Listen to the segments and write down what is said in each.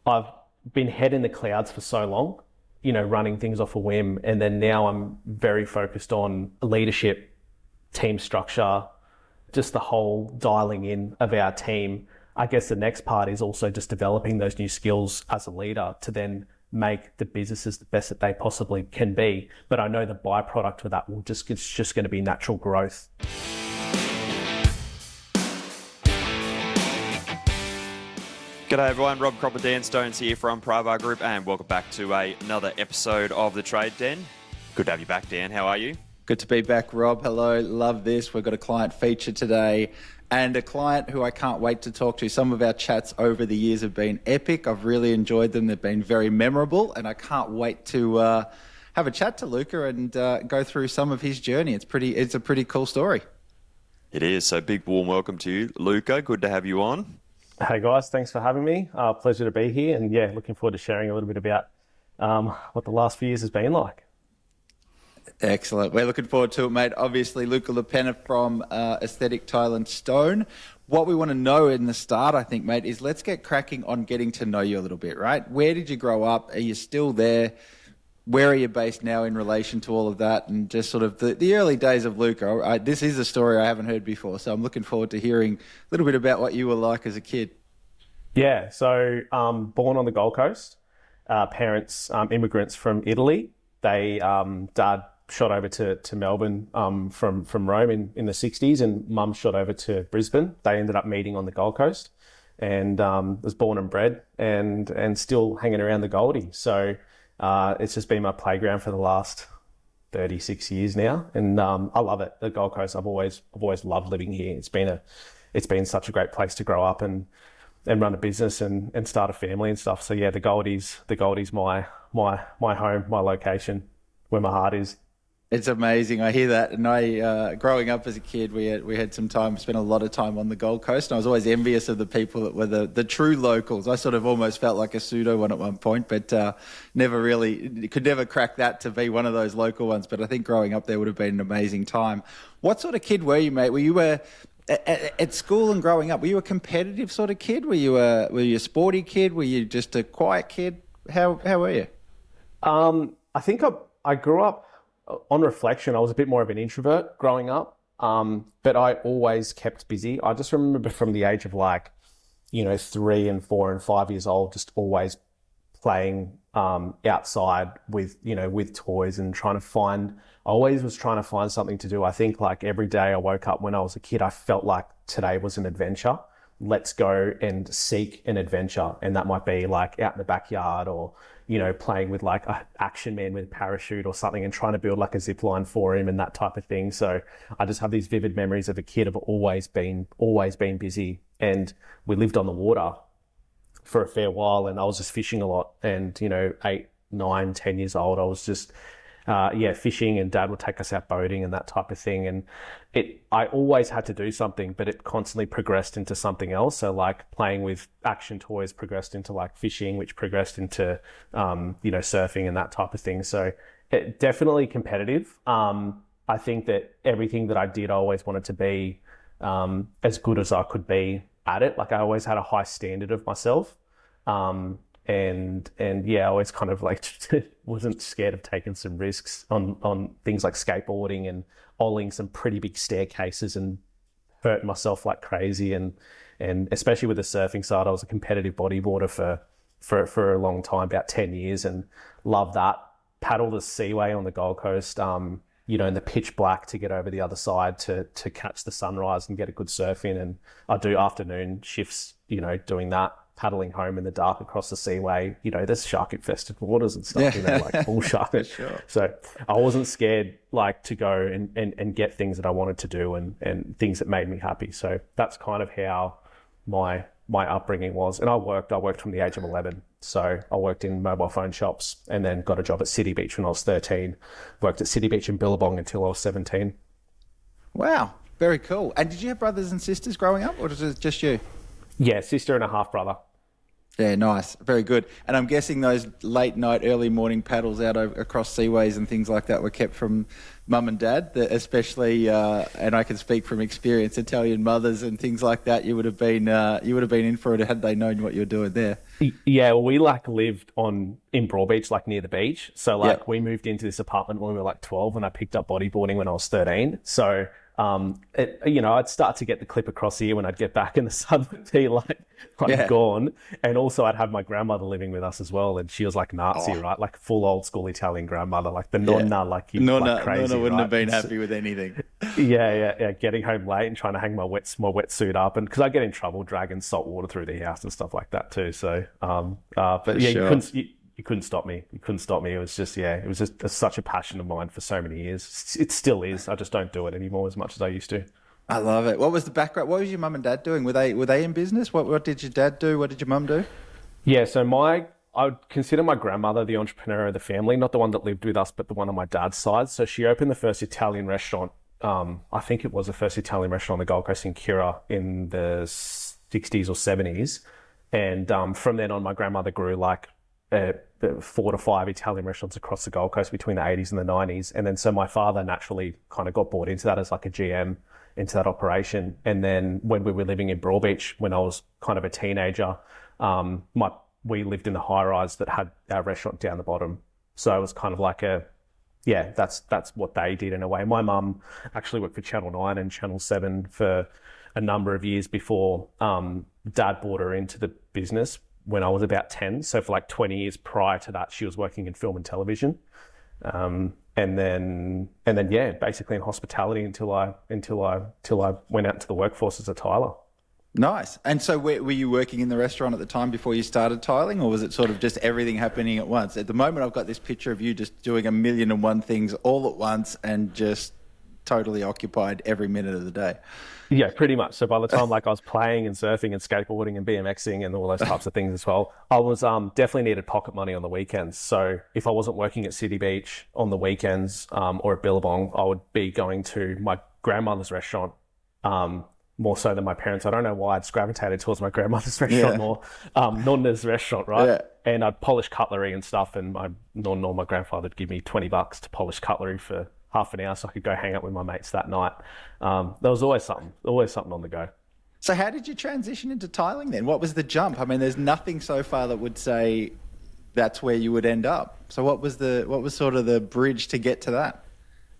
I've been head in the clouds for so long, running things off a whim. And then now I'm very focused on leadership, team structure, just the whole dialing in of our team. I guess the next part is also just developing those new skills as a leader to then make the businesses the best that they possibly can be. But I know the byproduct of that it's just going to be natural growth. G'day everyone, Rob Cropper, Dan Stones here from Pravar Group, and welcome back to another episode of The Trade Den. Good to have you back, Dan. How are you? Good to be back, Rob. Hello, love this. We've got a client feature today and a client who I can't wait to talk to. Some of our chats over the years have been epic. I've really enjoyed them. They've been very memorable, and I can't wait to have a chat to Luca and go through some of his journey. It's a pretty cool story. It is. So big warm welcome to you, Luca. Good to have you on. Hey guys, thanks for having me. Pleasure to be here, and looking forward to sharing a little bit about what the last few years has been like. Excellent. We're looking forward to it, mate. Obviously, Luca Lupena from Aesthetic Tile and Stone. What we want to know in the start, I think, mate, is let's get cracking on getting to know you a little bit, right? Where did you grow up? Are you still there? Where are you based now in relation to all of that? And just sort of the early days of Luca. This is a story I haven't heard before, so I'm looking forward to hearing a little bit about what you were like as a kid. Yeah, so born on the Gold Coast, parents immigrants from Italy. They dad shot over to Melbourne from Rome in the 60s, and mum shot over to Brisbane. They ended up meeting on the Gold Coast, and was born and bred and still hanging around the Goldie. So it's just been my playground for the last 36 years now, and I love it. The Gold Coast, I've always loved living here. It's been such a great place to grow up and run a business and start a family and stuff. So yeah, the Goldie's my home, my location, where my heart is. It's amazing. I hear that. And I, growing up as a kid, we had some time, spent a lot of time on the Gold Coast. And I was always envious of the people that were the true locals. I sort of almost felt like a pseudo one at one point, but could never crack that to be one of those local ones. But I think growing up there would have been an amazing time. What sort of kid were you, mate? Were you at school and growing up, were you a competitive sort of kid? Were you a sporty kid? Were you just a quiet kid? How were you? I think I grew up, on reflection, I was a bit more of an introvert growing up, but I always kept busy. I just remember from the age of 3 and 4 and 5 years old, just always playing outside with toys and I always was trying to find something to do. I think every day I woke up when I was a kid, I felt like today was an adventure. Let's go and seek an adventure. And that might be out in the backyard or, playing with an Action Man with a parachute or something and trying to build a zip line for him and that type of thing. So I just have these vivid memories of a kid of always been busy. And we lived on the water for a fair while, and I was just fishing a lot. And, 8, 9, 10 years old, I was just, fishing, and Dad would take us out boating and that type of thing. And I always had to do something, but it constantly progressed into something else. So playing with action toys progressed into fishing, which progressed into, surfing and that type of thing. So it definitely competitive. I think that everything that I did, I always wanted to be as good as I could be at it. I always had a high standard of myself. And I always kind of wasn't scared of taking some risks on things like skateboarding and oiling some pretty big staircases and hurt myself like crazy. And especially with the surfing side, I was a competitive bodyboarder for a long time, about 10 years, and loved that. Paddle the Seaway on the Gold Coast, in the pitch black to get over the other side to catch the sunrise and get a good surf in. And I do afternoon shifts, doing that, paddling home in the dark across the Seaway. There's shark-infested waters and stuff, bull shark. Sure. So I wasn't scared to go and get things that I wanted to do and things that made me happy. So that's kind of how my upbringing was. And I worked from the age of 11. So I worked in mobile phone shops and then got a job at City Beach when I was 13. Worked at City Beach in Billabong until I was 17. Wow, very cool. And did you have brothers and sisters growing up, or was it just you? Yeah, sister and a half brother. Yeah, nice. Very good. And I'm guessing those late night, early morning paddles out across seaways and things like that were kept from mum and dad, especially, and I can speak from experience, Italian mothers and things like that. You would have been in for it had they known what you were doing there. Yeah, well, we like lived in Broadbeach, like near the beach. So Yeah. like we moved into this apartment when we were like 12, and I picked up bodyboarding when I was 13. So I'd start to get the clip across here when I'd get back, and the sun would be like Yeah. gone. And also I'd have my grandmother living with us as well, and she was like Nazi, Oh. right? Like full old school Italian grandmother, like the Yeah. nonna, like you Nonna, like crazy, Nonna wouldn't right? have been happy with anything. Yeah. Getting home late and trying to hang my wetsuit up, and because I get in trouble dragging salt water through the house and stuff like that too. So, but yeah, sure. you couldn't stop me. You couldn't stop me. It was just such a passion of mine for so many years. It still is. I just don't do it anymore as much as I used to. I love it. What was the background? What was your mum and dad doing? Were they in business? What did your dad do? What did your mum do? Yeah, so I would consider my grandmother the entrepreneur of the family, not the one that lived with us, but the one on my dad's side. So she opened the first Italian restaurant. I think it was the first Italian restaurant on the Gold Coast in Cura in the 60s or 70s. And from then on, my grandmother grew like 4 to 5 Italian restaurants across the Gold Coast between the 80s and the 90s. And then so my father naturally kind of got bought into that as like a GM into that operation. And then when we were living in Broadbeach, when I was kind of a teenager, we lived in the high rise that had our restaurant down the bottom. So it was kind of like that's what they did in a way. My mum actually worked for Channel 9 and Channel 7 for a number of years before Dad brought her into the business when I was about 10. So for like 20 years prior to that, she was working in film and television. And then basically in hospitality until I went out into the workforce as a tiler. Nice. And so were you working in the restaurant at the time before you started tiling, or was it sort of just everything happening at once? At the moment, I've got this picture of you just doing 1,000,001 things all at once and just totally occupied every minute of the day. Yeah, pretty much. So by the time like I was playing and surfing and skateboarding and BMXing and all those types of things as well, I was definitely needed pocket money on the weekends. So if I wasn't working at City Beach on the weekends or at Billabong, I would be going to my grandmother's restaurant more so than my parents. I don't know why I just gravitated towards my grandmother's restaurant more. Nonna's restaurant, right? Yeah. And I'd polish cutlery and stuff, and my nonna or my grandfather would give me $20 to polish cutlery for half an hour so I could go hang out with my mates that night. There was always something on the go. So how did you transition into tiling then? What was the jump? I mean, there's nothing so far that would say that's where you would end up. So what was sort of the bridge to get to that?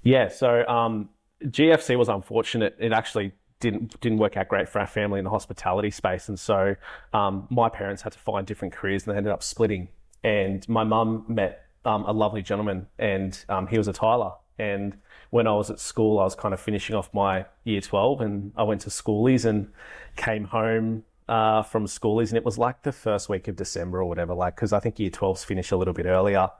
Yeah, so GFC was unfortunate. It actually didn't work out great for our family in the hospitality space. And so my parents had to find different careers, and they ended up splitting. And my mum met a lovely gentleman, and he was a tiler. And when I was at school, I was kind of finishing off my year 12, and I went to schoolies and came home from schoolies, and it was like the first week of December or whatever, like, because I think year 12s finish a little bit earlier.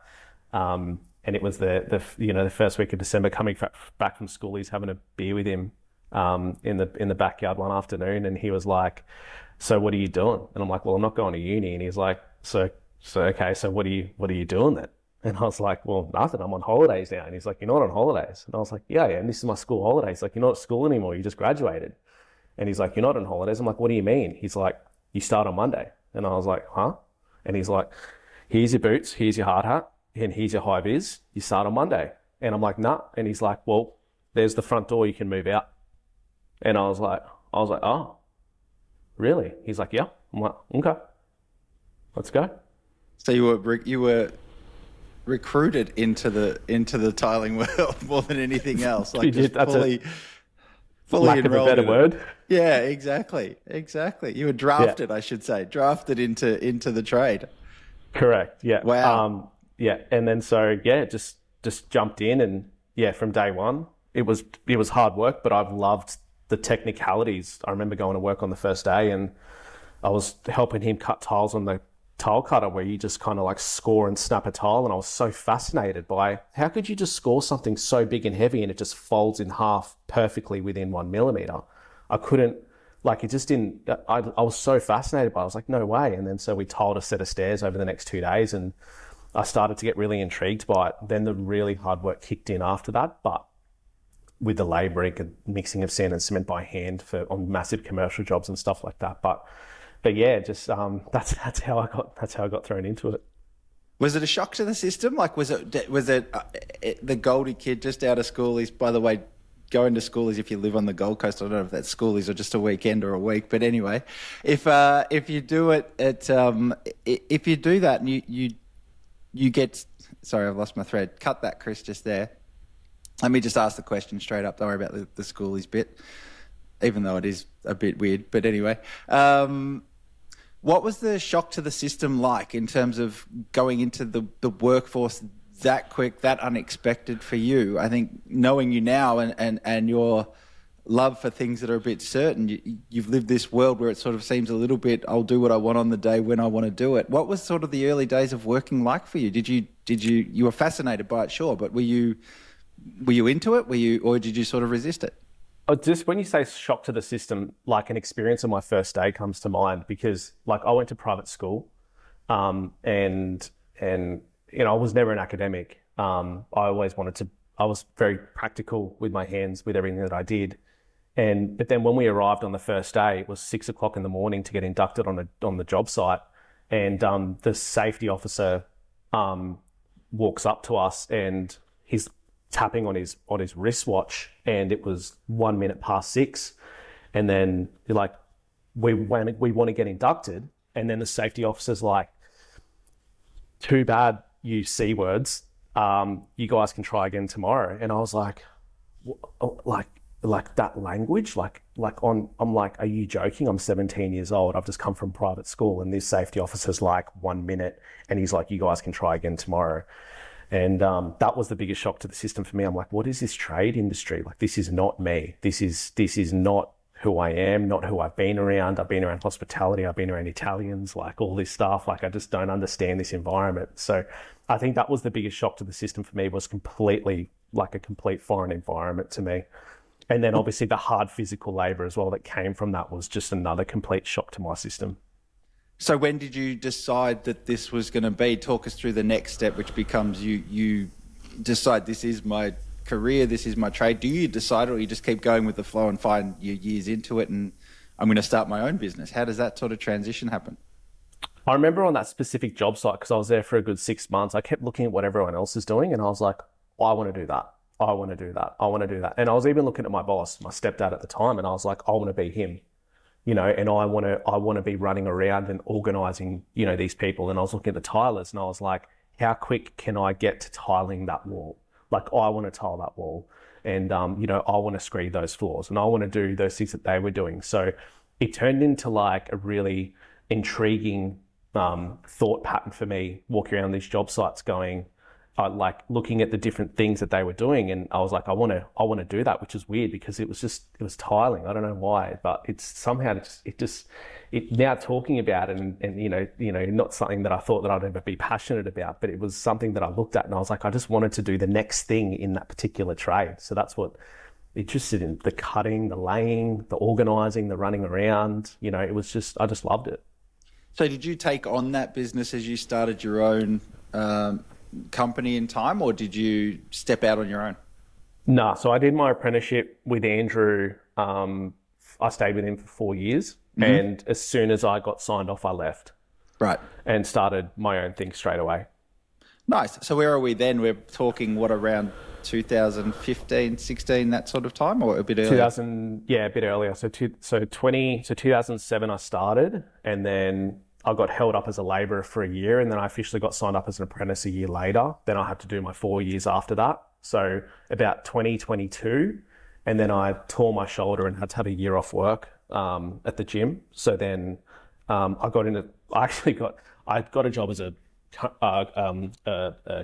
And it was the first week of December, coming back from schoolies, having a beer with him in the backyard one afternoon, and he was like, "So what are you doing?" And I'm like, "Well, I'm not going to uni." And he's like, "So okay, so what are you doing then?" And I was like, "Well, nothing. I'm on holidays now." And he's like, "You're not on holidays?" And I was like, "Yeah, and this is my school holidays." He's like, "You're not at school anymore. You just graduated." And he's like, "You're not on holidays." I'm like, "What do you mean?" He's like, "You start on Monday." And I was like, "Huh?" And he's like, "Here's your boots, here's your hard hat, and here's your high vis. You start on Monday." And I'm like, "Nah." And he's like, "Well, there's the front door. You can move out." And I was like, "Oh, really?" He's like, "Yeah." I'm like, "Okay, let's go." So you were recruited into the tiling world more than anything else, like just fully lack of a better word. Yeah, exactly. You were drafted, I should say, drafted into the trade. Correct. Yeah. Wow. And then just jumped in, and from day one, it was hard work, but I've loved the technicalities. I remember going to work on the first day, and I was helping him cut tiles on the tile cutter, where you just kind of like score and snap a tile. And I was so fascinated by how could you just score something so big and heavy and it just folds in half perfectly within 1 millimeter. I couldn't, like, it just didn't, I was so fascinated by it. I was like, no way. And then so we tiled a set of stairs over the next 2 days, and I started to get really intrigued by it. Then the really hard work kicked in after that, but with the labouring and mixing of sand and cement by hand on massive commercial jobs and stuff like that. But but yeah, just that's how I got thrown into it. Was it a shock to the system? Like, was it the Goldie kid just out of school? Is, by the way, going to school is if you live on the Gold Coast. I don't know if that's schoolies or just a weekend or a week, but anyway, if you do it at if you do that and you get, sorry, I've lost my thread. Cut that, Chris, just there. Let me just ask the question straight up. Don't worry about the schoolies bit, even though it is a bit weird. But anyway, what was the shock to the system like in terms of going into the workforce that quick, that unexpected for you? I think knowing you now and your love for things that are a bit certain, you've lived this world where it sort of seems a little bit, I'll do what I want on the day when I want to do it. What was sort of the early days of working like for you? You were fascinated by it, sure, but were you into it? Or did you sort of resist it? Just when you say shock to the system, like an experience on my first day comes to mind, because like I went to private school, and I was never an academic. I was very practical with my hands, with everything that I did. But then when we arrived on the first day, it was 6 o'clock in the morning to get inducted on the job site, and the safety officer walks up to us and he's tapping on his wristwatch, and it was 1 minute past 6, and then you're like, we want to get inducted, and then the safety officer's like, too bad, you C words, you guys can try again tomorrow. And I was like that language, I'm like, are you joking? I'm 17 years old, I've just come from private school, and this safety officer's like, 1 minute, and he's like, you guys can try again tomorrow. And that was the biggest shock to the system for me. I'm like, what is this trade industry? Like, this is not me. This is not who I am, not who I've been around. I've been around hospitality. I've been around Italians, like all this stuff. Like, I just don't understand this environment. So I think that was the biggest shock to the system for me, was completely like a complete foreign environment to me. And then obviously the hard physical labor as well that came from that was just another complete shock to my system. So when did you decide that this was going to be? Talk us through the next step, which becomes you decide, this is my career, this is my trade. Do you decide, or you just keep going with the flow and find your years into it and I'm going to start my own business? How does that sort of transition happen? I remember on that specific job site, because I was there for a good 6 months, I kept looking at what everyone else is doing, and I was like, I want to do that. I want to do that. I want to do that. And I was even looking at my boss, my stepdad at the time, and I was like, I want to be him. And I want to be running around and organizing, these people. And I was looking at the tilers, and I was like, how quick can I get to tiling that wall? Like, I want to tile that wall, and, I want to screed those floors, and I want to do those things that they were doing. So it turned into like a really intriguing thought pattern for me, walking around these job sites going, like looking at the different things that they were doing, and I was like, I want to do that, which is weird because it was tiling. I don't know why, but it's somehow it now talking about it, and not something that I thought that I'd ever be passionate about, but it was something that I looked at and I was like, I just wanted to do the next thing in that particular trade. So that's what interested in: the cutting, the laying, the organizing, the running around. It was just, I just loved it. So did you take on that business as you started your own company in time, or did you step out on your own? No, so I did my apprenticeship with Andrew. I stayed with him for 4 years, and as soon as I got signed off, I left. Right. And started my own thing straight away. Nice. So where are we then? We're talking around 2015, 16, that sort of time, or a bit earlier? A bit earlier. So 2007 I started, and then I got held up as a labourer for a year, and then I officially got signed up as an apprentice a year later. Then I had to do my 4 years after that. So about 2022, and then I tore my shoulder and had to have a year off work at the gym. So then I got a job as a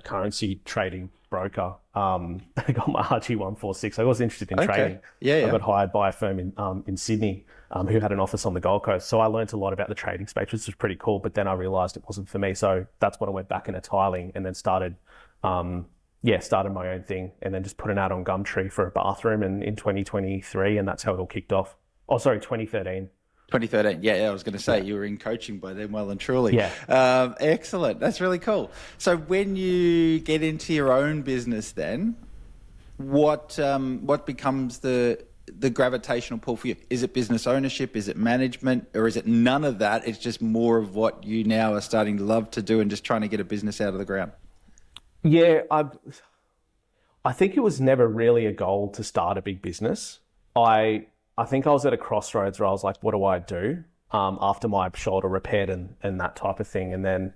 currency trading broker. I got my RG146. I was interested in trading. Yeah. I got hired by a firm in Sydney who had an office on the Gold Coast. So I learned a lot about the trading space, which was pretty cool. But then I realised it wasn't for me. So that's when I went back into tiling, and then started my own thing, and then just put an ad on Gumtree for a bathroom in 2023, and that's how it all kicked off. 2013. 2013. Yeah, I was going to say, you were in coaching by then, well and truly. Yeah. Excellent. That's really cool. So when you get into your own business then, what becomes the the gravitational pull for you? Is it business ownership? Is it management? Or is it none of that? It's just more of what you now are starting to love to do and just trying to get a business out of the ground? Yeah, I think it was never really a goal to start a big business. I think I was at a crossroads where I was like, what do I do after my shoulder repaired and that type of thing? And then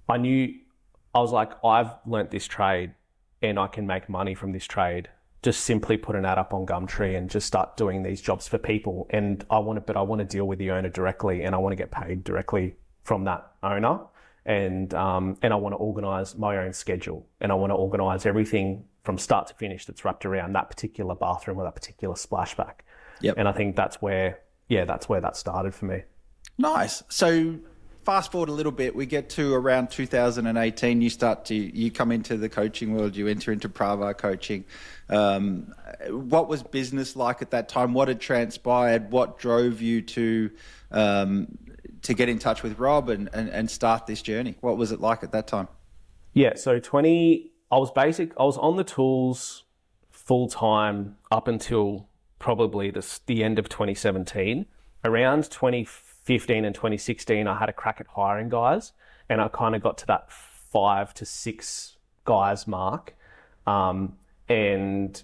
I was like, I've learnt this trade and I can make money from this trade. Just simply put an ad up on Gumtree and just start doing these jobs for people. And I want to deal with the owner directly, and I want to get paid directly from that owner. And I want to organise my own schedule, and I want to organise everything from start to finish that's wrapped around that particular bathroom or that particular splashback. Yep. And I think that's where that started for me. Nice. So fast forward a little bit, we get to around 2018, you come into the coaching world, you enter into Pravar coaching. What was business like at that time? What had transpired? What drove you to get in touch with Rob and start this journey? What was it like at that time? Yeah, so I was on the tools full time up until probably the end of 2017. Around 2015 and 2016, I had a crack at hiring guys, and I kind of got to that 5 to 6 guys mark, and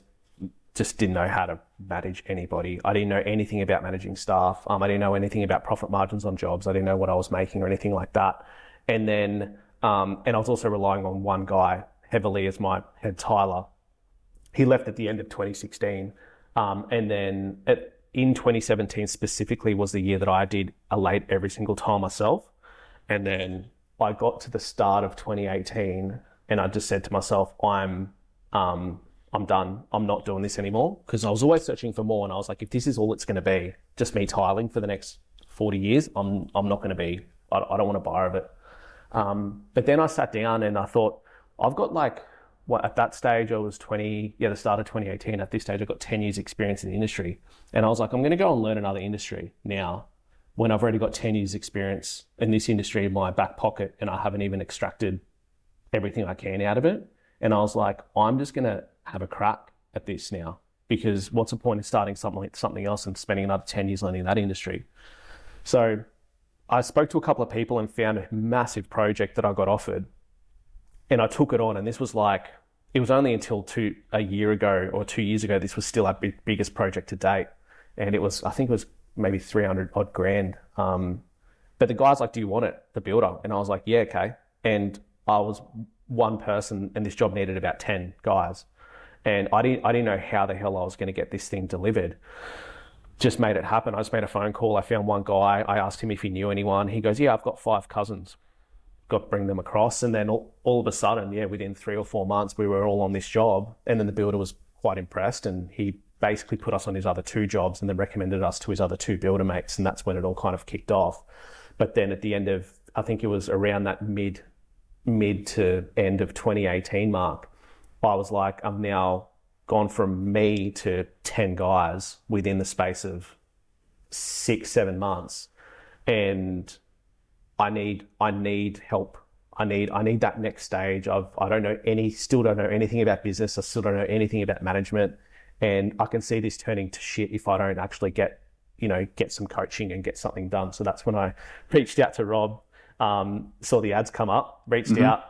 just didn't know how to manage anybody. I didn't know anything about managing staff. I didn't know anything about profit margins on jobs. I didn't know what I was making or anything like that. And then, and I was also relying on one guy heavily as my head Tyler. He left at the end of 2016. And then in 2017 specifically was the year that I did a late every single time myself. And then I got to the start of 2018 and I just said to myself, I'm done. I'm not doing this anymore, because I was always searching for more. And I was like, if this is all it's going to be, just me tiling for the next 40 years, I'm not going to be, I don't want to buy of it. But then I sat down and I thought, I've got at that stage I was the start of 2018. At this stage, I've got 10 years experience in the industry. And I was like, I'm going to go and learn another industry now when I've already got 10 years experience in this industry in my back pocket and I haven't even extracted everything I can out of it. And I was like, I'm just going to have a crack at this now, because what's the point of starting something else and spending another 10 years learning that industry? So I spoke to a couple of people and found a massive project that I got offered, and I took it on. And this was it was only until 2 years ago, this was still our biggest project to date. And I think it was maybe 300 odd grand. But the guy's like, do you want it, the builder? And I was like, yeah, okay. And I was one person and this job needed about 10 guys. And I didn't know how the hell I was going to get this thing delivered. Just made it happen. I just made a phone call. I found one guy. I asked him if he knew anyone. He goes, yeah, I've got 5 cousins. Got to bring them across. And then all of a sudden, within 3 or 4 months, we were all on this job. And then the builder was quite impressed, and he basically put us on his other 2 jobs and then recommended us to his other 2 builder mates. And that's when it all kind of kicked off. But then at the end of, I think it was around that mid to end of 2018 mark, I was like, I'm now gone from me to 10 guys within the space of 6-7 months. And I need help. I need that next stage of, still don't know anything about business. I still don't know anything about management. And I can see this turning to shit if I don't actually get some coaching and get something done. So that's when I reached out to Rob, saw the ads come up, reached out,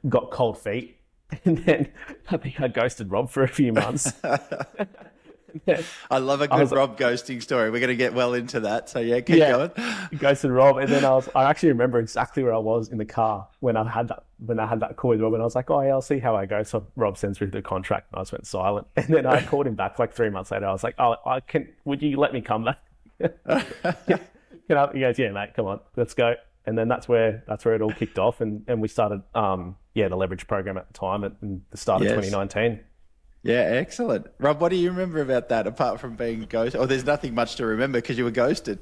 got cold feet. And then I think I ghosted Rob for a few months. I love a good Rob ghosting story. We're going to get well into that. So keep going. Ghosted Rob. And then I actually remember exactly where I was in the car when I had that call with Rob, and I was like, oh yeah, I'll see how I go. So Rob sends through the contract and I just went silent. And then I called him back 3 months later. I was like, oh, would you let me come back? He goes, yeah, mate, come on, let's go. And then that's where it all kicked off. And we started, the leverage program at the time at the start of 2019. Yeah, excellent. Rob, what do you remember about that apart from being ghosted? Oh, there's nothing much to remember because you were ghosted.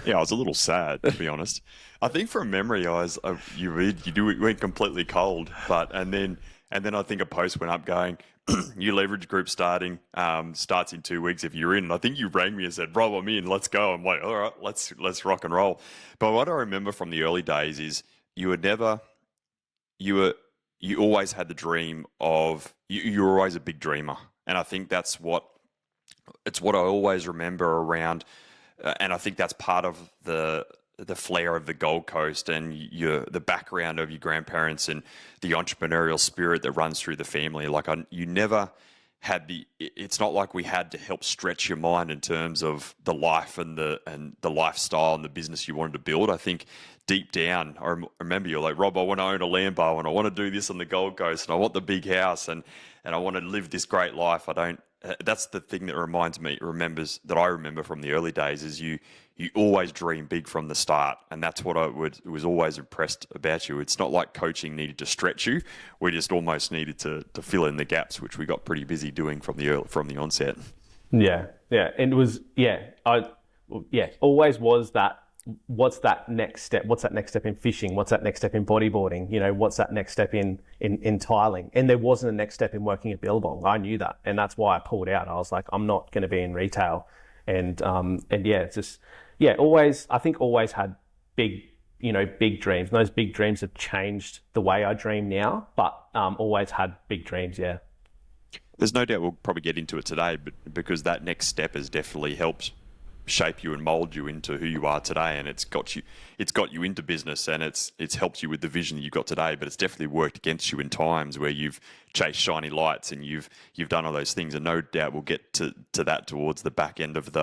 Yeah, I was a little sad, to be honest. I think from memory, you went completely cold, and then I think a post went up going, "New leverage group starts in 2 weeks if you're in." And I think you rang me and said, "Rob, I'm in. Let's go." I'm like, "All right, let's rock and roll." But what I remember from the early days is you always had the dream of, you were always a big dreamer. And I think that's what it's what I always remember around, and I think that's part of the flair of the Gold Coast and the background of your grandparents and the entrepreneurial spirit that runs through the family. Like you never had it's not like we had to help stretch your mind in terms of the life and the lifestyle and the business you wanted to build. I think deep down, I remember you're like, Rob, I want to own a Lambo and I want to do this on the Gold Coast and I want the big house and I want to live this great life. That's the thing that I remember from the early days is you always dream big from the start. And that's what was always impressed about you. It's not like coaching needed to stretch you. We just almost needed to fill in the gaps, which we got pretty busy doing from the onset. Yeah. And it was, always was that. What's that next step? What's that next step in fishing? What's that next step in bodyboarding? You know, what's that next step in tiling? And there wasn't a next step in working at Billabong. I knew that. And that's why I pulled out. I was like, I'm not going to be in retail. And it's just, I think always had big dreams. And those big dreams have changed the way I dream now, but always had big dreams. Yeah. There's no doubt we'll probably get into it today, but because that next step has definitely helped shape you and mold you into who you are today, and it's got you into business, and it's helped you with the vision that you've got today, but it's definitely worked against you in times where you've chased shiny lights and you've done all those things, and no doubt we'll get to that towards the back end of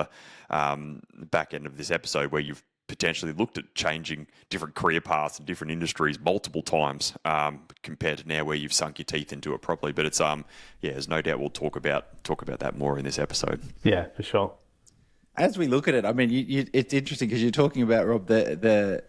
this episode, where you've potentially looked at changing different career paths and different industries multiple times, compared to now where you've sunk your teeth into it properly. But it's there's no doubt we'll talk about that more in this episode. Yeah, for sure. As we look at it, I mean, it's interesting because you're talking about, Rob, the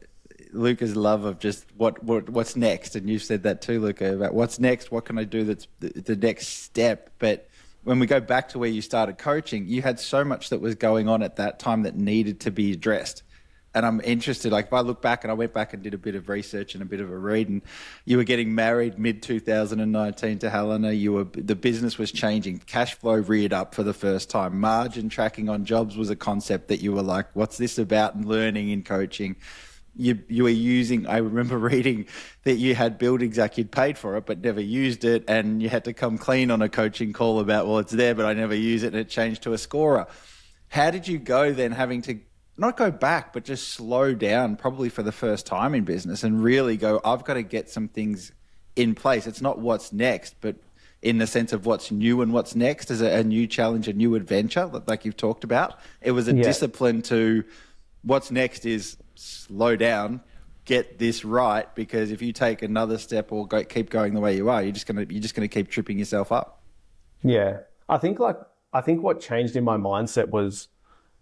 Luca's love of just what's next, and you've said that too, Luca, about what's next, what can I do that's the next step. But when we go back to where you started coaching, you had so much that was going on at that time that needed to be addressed. And I'm interested, like if I look back, and I went back and did a bit of research and a bit of a read, and you were getting married mid-2019 to Helena. The business was changing. Cash flow reared up for the first time. Margin tracking on jobs was a concept that you were like, what's this about? And learning in coaching. You were using, I remember reading that you had buildings like you'd paid for it, but never used it. And you had to come clean on a coaching call about, well, it's there, but I never use it. And it changed to a scorer. How did you go then having to not go back, but just slow down probably for the first time in business and really go, I've got to get some things in place. It's not what's next, but in the sense of what's new and what's next is a new challenge, a new adventure, like you've talked about. It was a discipline to what's next is slow down, get this right, because if you take another step or keep going the way you are, you're just going to keep tripping yourself up. Yeah. I think what changed in my mindset was,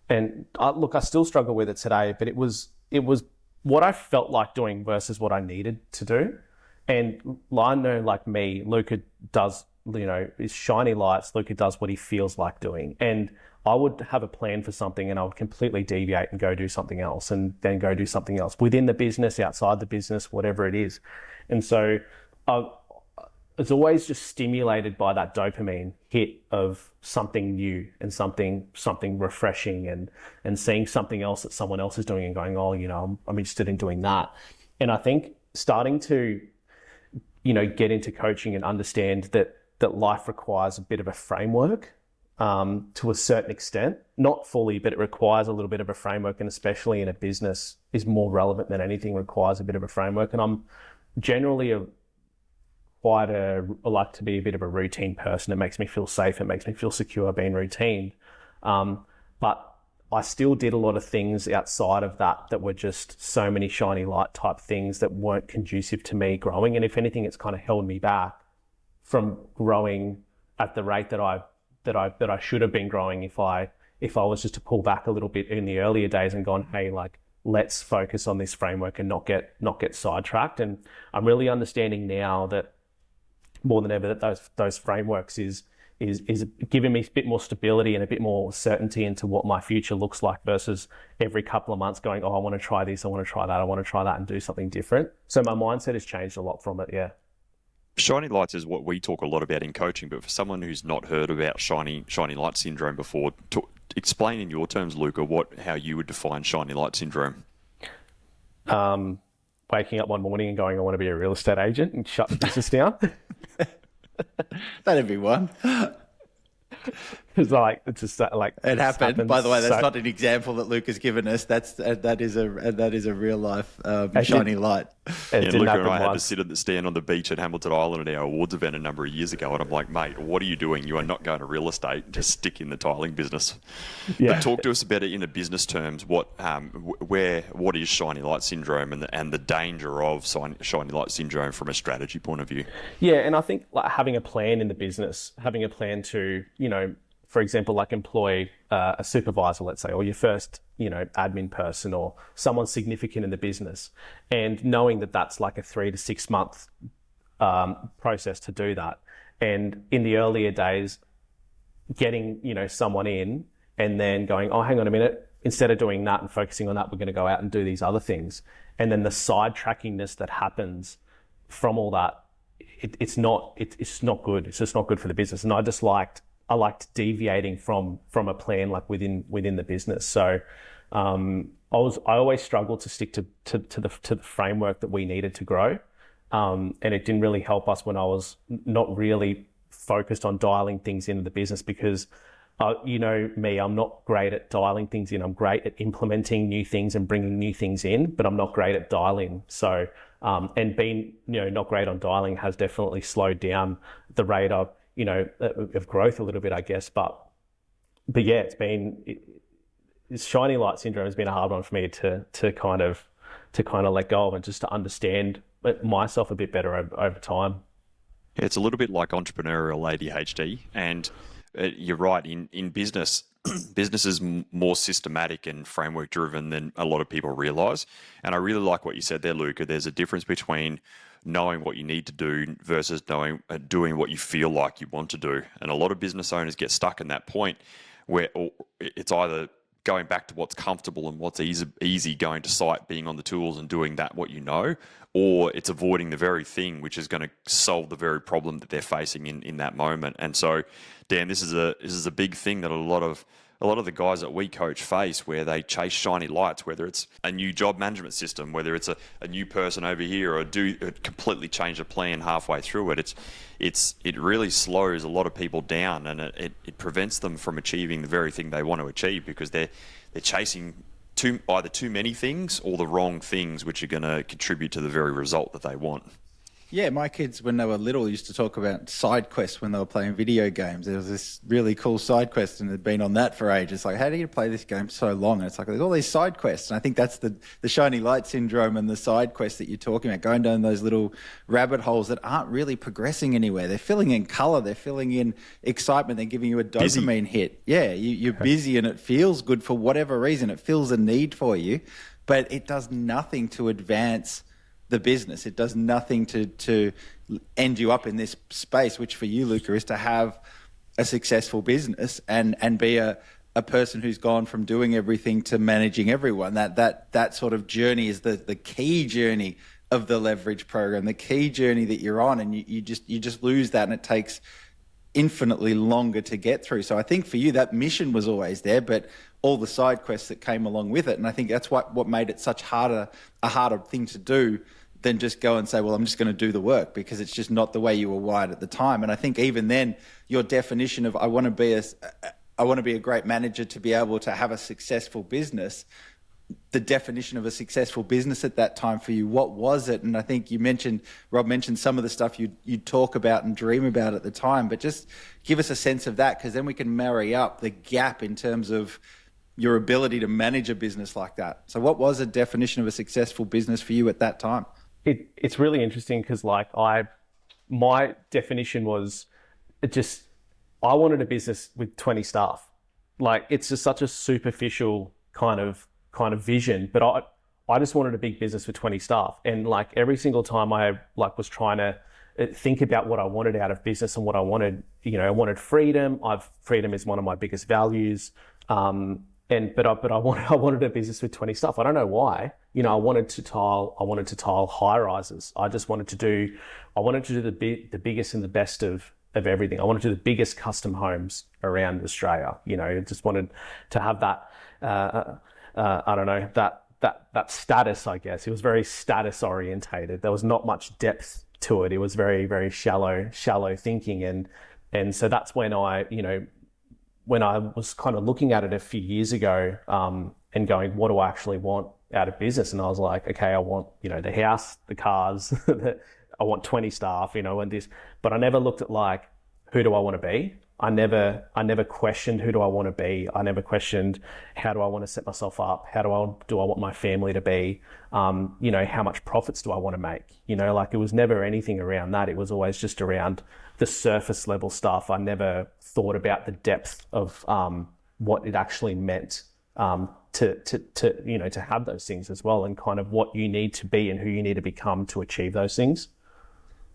and I still struggle with it today, but it was what I felt like doing versus what I needed to do. And I know, like me, Luca does, his shiny lights. Luca does what he feels like doing. And I would have a plan for something and I would completely deviate and go do something else, and then go do something else within the business, outside the business, whatever it is. And so it's always just stimulated by that dopamine hit of something new and something refreshing, and seeing something else that someone else is doing and going, oh, I'm interested in doing that. And I think starting to, get into coaching and understand that life requires a bit of a framework, to a certain extent, not fully, but it requires a little bit of a framework, and especially in a business is more relevant than anything, requires a bit of a framework. And I'm generally I like to be a bit of a routine person. It makes me feel safe. It makes me feel secure being routine. But I still did a lot of things outside of that were just so many shiny light type things that weren't conducive to me growing. And if anything, it's kind of held me back from growing at the rate that I should have been growing if I was just to pull back a little bit in the earlier days and gone, hey, like, let's focus on this framework and not get sidetracked. And I'm really understanding now that more than ever that those frameworks is giving me a bit more stability and a bit more certainty into what my future looks like, versus every couple of months going, oh, I want to try this, I want to try that, I want to try that, and do something different. So my mindset has changed a lot from it. Yeah. Shiny lights is what we talk a lot about in coaching, but for someone who's not heard about shiny light syndrome before, explain in your terms, Luca, how you would define shiny light syndrome. Waking up one morning and going, I want to be a real estate agent and shut the business down. That'd be one. It's like, it's just like It happened. By the way, that's so, not an example that Luca's given us. That is a real life shiny light. It Yeah, did Luca happen and I had to once. sit at the stand on the beach at Hamilton Island at our awards event a number of years ago, and I'm like, mate, what are you doing? You are not going to real estate. Just stick in the tiling business. Yeah. But talk to us about it in a business terms. What is shiny light syndrome and the danger of shiny light syndrome from a strategy point of view? Yeah, and I think like having a plan in the business, having a plan to, for example, like employ a supervisor, let's say, or your first, admin person or someone significant in the business, and knowing that that's like a 3 to 6 month process to do that. And in the earlier days, getting, someone in and then going, oh, hang on a minute, instead of doing that and focusing on that, we're going to go out and do these other things. And then the sidetrackingness that happens from all that, it's not good. It's just not good for the business. And I liked deviating from a plan like within the business. So I always struggled to stick to the framework that we needed to grow. And it didn't really help us when I was not really focused on dialing things into the business, because me, I'm not great at dialing things in. I'm great at implementing new things and bringing new things in, but I'm not great at dialing. So, and being, not great on dialing has definitely slowed down the rate of growth a little bit, I guess. But yeah, shiny light syndrome has been a hard one for me to kind of let go of, and just to understand myself a bit better over time. Yeah, it's a little bit like entrepreneurial ADHD, and you're right. In business, business is more systematic and framework driven than a lot of people realize. And I really like what you said there, Luca. There's a difference between knowing what you need to do versus doing what you feel like you want to do. And a lot of business owners get stuck in that point where it's either going back to what's comfortable and what's easy, going to site, being on the tools and doing what you know, or it's avoiding the very thing which is going to solve the very problem that they're facing in that moment. And so, Dan, this is a big thing that a lot of the guys that we coach face, where they chase shiny lights, whether it's a new job management system, whether it's a new person over here, or completely change the plan halfway through it. It really slows a lot of people down, and it prevents them from achieving the very thing they want to achieve, because they're chasing either too many things or the wrong things, which are going to contribute to the very result that they want. Yeah, my kids, when they were little, used to talk about side quests when they were playing video games. There was this really cool side quest, and they'd been on that for ages. Like, how do you play this game so long? And it's like, there's all these side quests. And I think that's the shiny light syndrome and the side quests that you're talking about, going down those little rabbit holes that aren't really progressing anywhere. They're filling in color. They're filling in excitement. They're giving you a dopamine hit. Yeah, you're busy and it feels good for whatever reason. It fills a need for you, but it does nothing to advance the business. It does nothing to end you up in this space, which for you, Luca, is to have a successful business and be a person who's gone from doing everything to managing everyone. That sort of journey is the key journey of the leverage program, the key journey that you're on, and you just lose that, and it takes infinitely longer to get through. So I think for you, that mission was always there, but all the side quests that came along with it. And I think that's what made it a harder thing to do than just go and say, well, I'm just going to do the work, because it's just not the way you were wired at the time. And I think even then, your definition of I want to be a great manager to be able to have a successful business, the definition of a successful business at that time for you, what was it? And I think Rob mentioned some of the stuff you talk about and dream about at the time, but just give us a sense of that, because then we can marry up the gap in terms of your ability to manage a business like that. So what was a definition of a successful business for you at that time? It's really interesting, because my definition was I wanted a business with 20 staff. Like, it's just such a superficial kind of vision, but I just wanted a big business with 20 staff. And like every single time I was trying to think about what I wanted out of business and what I wanted, I wanted freedom. Freedom is one of my biggest values. But I wanted a business with 20 staff. I don't know why. I wanted to tile high rises. I wanted to do the biggest and the best of everything. I wanted to do the biggest custom homes around Australia. I just wanted to have that. I don't know, that status, I guess. It was very status orientated. There was not much depth to it. It was very, very shallow thinking. And so that's when I, when I was kind of looking at it a few years ago, and going, what do I actually want out of business? And I was like, okay, I want, the house, the cars, I want 20 staff, and this, but I never looked at like, who do I want to be? I never questioned who do I want to be. I never questioned how do I want to set myself up? How do I want my family to be? How much profits do I want to make? Like it was never anything around that. It was always just around the surface level stuff. I never thought about the depth of what it actually meant to have those things as well, and kind of what you need to be and who you need to become to achieve those things.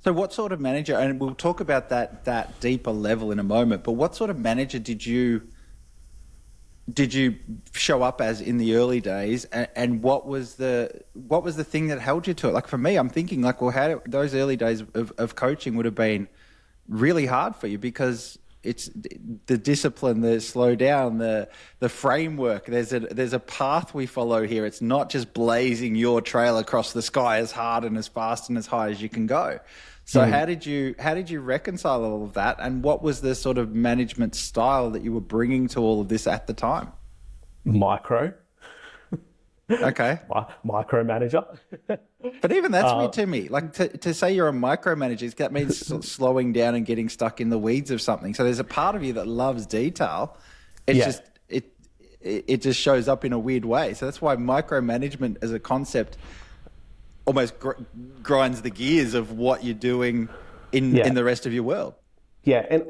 So what sort of manager, and we'll talk about that deeper level in a moment, but what sort of manager did you show up as in the early days, and what was the thing that held you to it? Like for me, I'm thinking like, well, those early days of coaching would have been really hard for you, because it's the discipline, the slow down, the framework. There's a path we follow here. It's not just blazing your trail across the sky as hard and as fast and as high as you can go. So how did you reconcile all of that, and what was the sort of management style that you were bringing to all of this at the time? Micro. Okay. Micromanager. But even that's weird to me. Like to say you're a micromanager, that means slowing down and getting stuck in the weeds of something. So there's a part of you that loves detail. It's just it just shows up in a weird way. So that's why micromanagement as a concept almost grinds the gears of what you're doing in the rest of your world. Yeah, and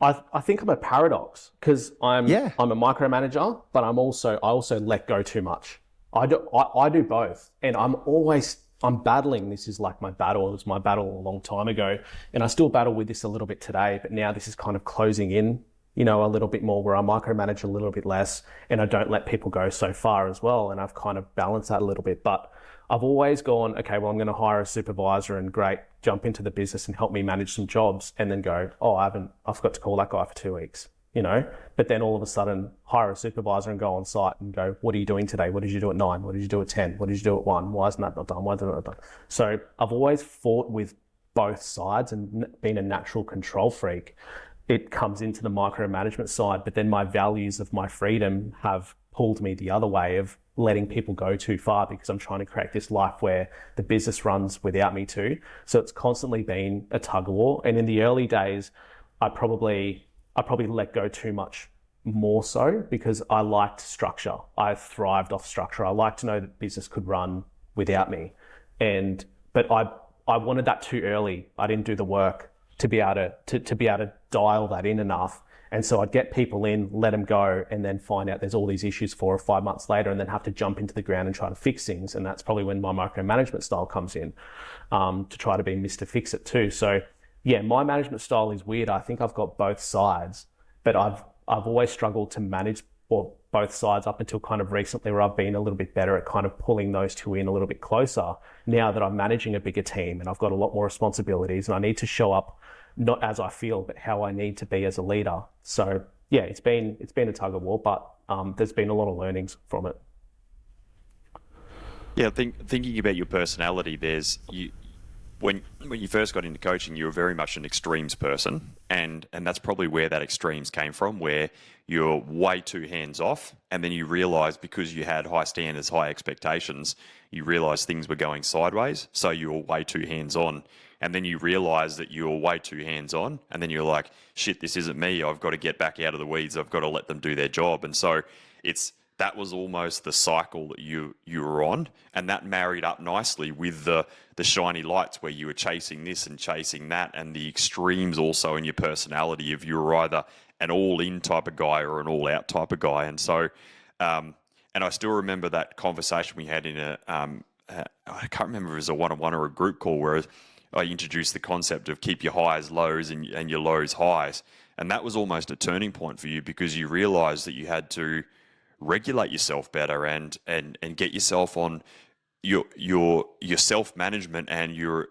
I think I'm a paradox, because I'm a micromanager, but I also let go too much. I do both, and I'm battling. This is like my battle. It was my battle a long time ago, and I still battle with this a little bit today. But now this is kind of closing in, a little bit more, where I micromanage a little bit less, and I don't let people go so far as well. And I've kind of balanced that a little bit, but I've always gone, okay, well, I'm going to hire a supervisor and jump into the business and help me manage some jobs, and then go, oh, I forgot to call that guy for 2 weeks, but then all of a sudden hire a supervisor and go on site and go, what are you doing today? What did you do at 9? What did you do at 10? What did you do at 1? Why isn't that not done? Why isn't that not done? So I've always fought with both sides, and being a natural control freak, it comes into the micromanagement side, but then my values of my freedom have pulled me the other way of letting people go too far, because I'm trying to create this life where the business runs without me too. So it's constantly been a tug of war. And in the early days, I probably let go too much more so, because I liked structure. I thrived off structure. I liked to know that business could run without me. But I wanted that too early. I didn't do the work to be able to dial that in enough. And so I'd get people in, let them go, and then find out there's all these issues 4 or 5 months later, and then have to jump into the ground and try to fix things. And that's probably when my micromanagement style comes in, to try to be Mr. Fix-It too. So yeah, my management style is weird. I think I've got both sides, but I've always struggled to manage both sides up until kind of recently, where I've been a little bit better at kind of pulling those two in a little bit closer, now that I'm managing a bigger team and I've got a lot more responsibilities, and I need to show up not as I feel, but how I need to be as a leader. So yeah, it's been a tug of war, but there's been a lot of learnings from it. Yeah, thinking about your personality, when you first got into coaching, you were very much an extremes person, and that's probably where that extremes came from, where you're way too hands off, and then you realise, because you had high standards, high expectations, you realise things were going sideways, so you were way too hands on. And then you realise that you're way too hands on, and then you're like, shit, this isn't me. I've got to get back out of the weeds. I've got to let them do their job. And so that was almost the cycle that you were on, and that married up nicely with the shiny lights, where you were chasing this and chasing that, and the extremes also in your personality, if you were either an all-in type of guy or an all-out type of guy. And so, and I still remember that conversation we had in I can't remember if it was a one-on-one or a group call, where I introduced the concept of keep your highs lows and your lows highs. And that was almost a turning point for you, because you realised that you had to regulate yourself better and get yourself on your self-management and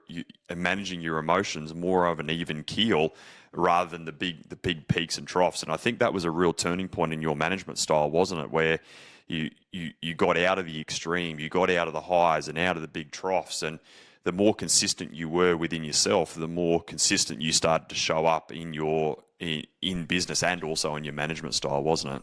managing your emotions more of an even keel, rather than the big peaks and troughs. And I think that was a real turning point in your management style, wasn't it? Where you got out of the extreme, you got out of the highs and out of the big troughs, and the more consistent you were within yourself, the more consistent you started to show up in your in business and also in your management style, wasn't it?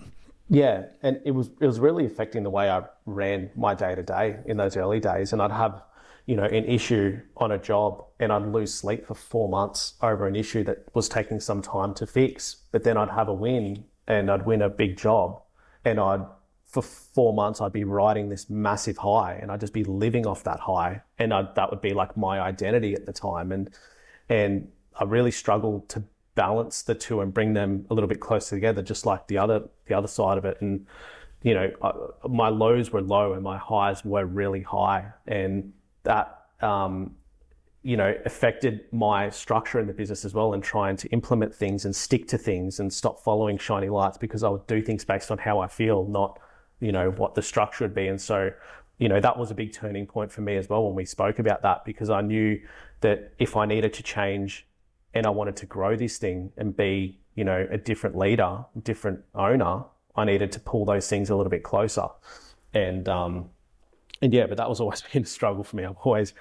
Yeah, and it was really affecting the way I ran my day to day in those early days. And I'd have, an issue on a job, and I'd lose sleep for 4 months over an issue that was taking some time to fix. But then I'd have a win, and I'd win a big job, and for 4 months I'd be riding this massive high, and I'd just be living off that high, and that would be like my identity at the time. And I really struggled to balance the two and bring them a little bit closer together, just like the other side of it. And my lows were low and my highs were really high, and that affected my structure in the business as well, and trying to implement things and stick to things and stop following shiny lights, because I would do things based on how I feel, not what the structure would be. And so that was a big turning point for me as well when we spoke about that, because I knew that if I needed to change and I wanted to grow this thing and be, a different leader, different owner, I needed to pull those things a little bit closer. And yeah, but that was always been a struggle for me. I've always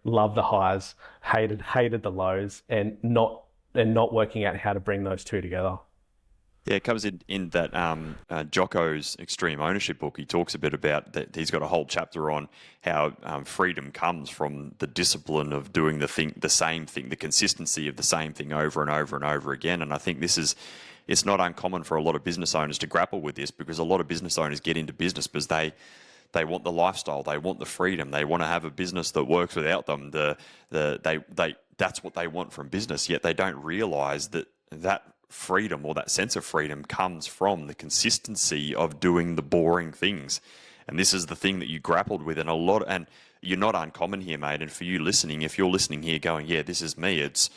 loved the highs, hated the lows, and not working out how to bring those two together. Yeah, it comes in that Jocko's Extreme Ownership book. He talks a bit about that. He's got a whole chapter on how freedom comes from the discipline of doing the same thing, the consistency of the same thing over and over and over again. And I think it's not uncommon for a lot of business owners to grapple with this, because a lot of business owners get into business because they want the lifestyle, they want the freedom, they want to have a business that works without them. That's what they want from business. Yet they don't realise that freedom, or that sense of freedom, comes from the consistency of doing the boring things. And this is the thing that you grappled with, and you're not uncommon here, mate. And for you listening, if you're listening here going, yeah, this is me, this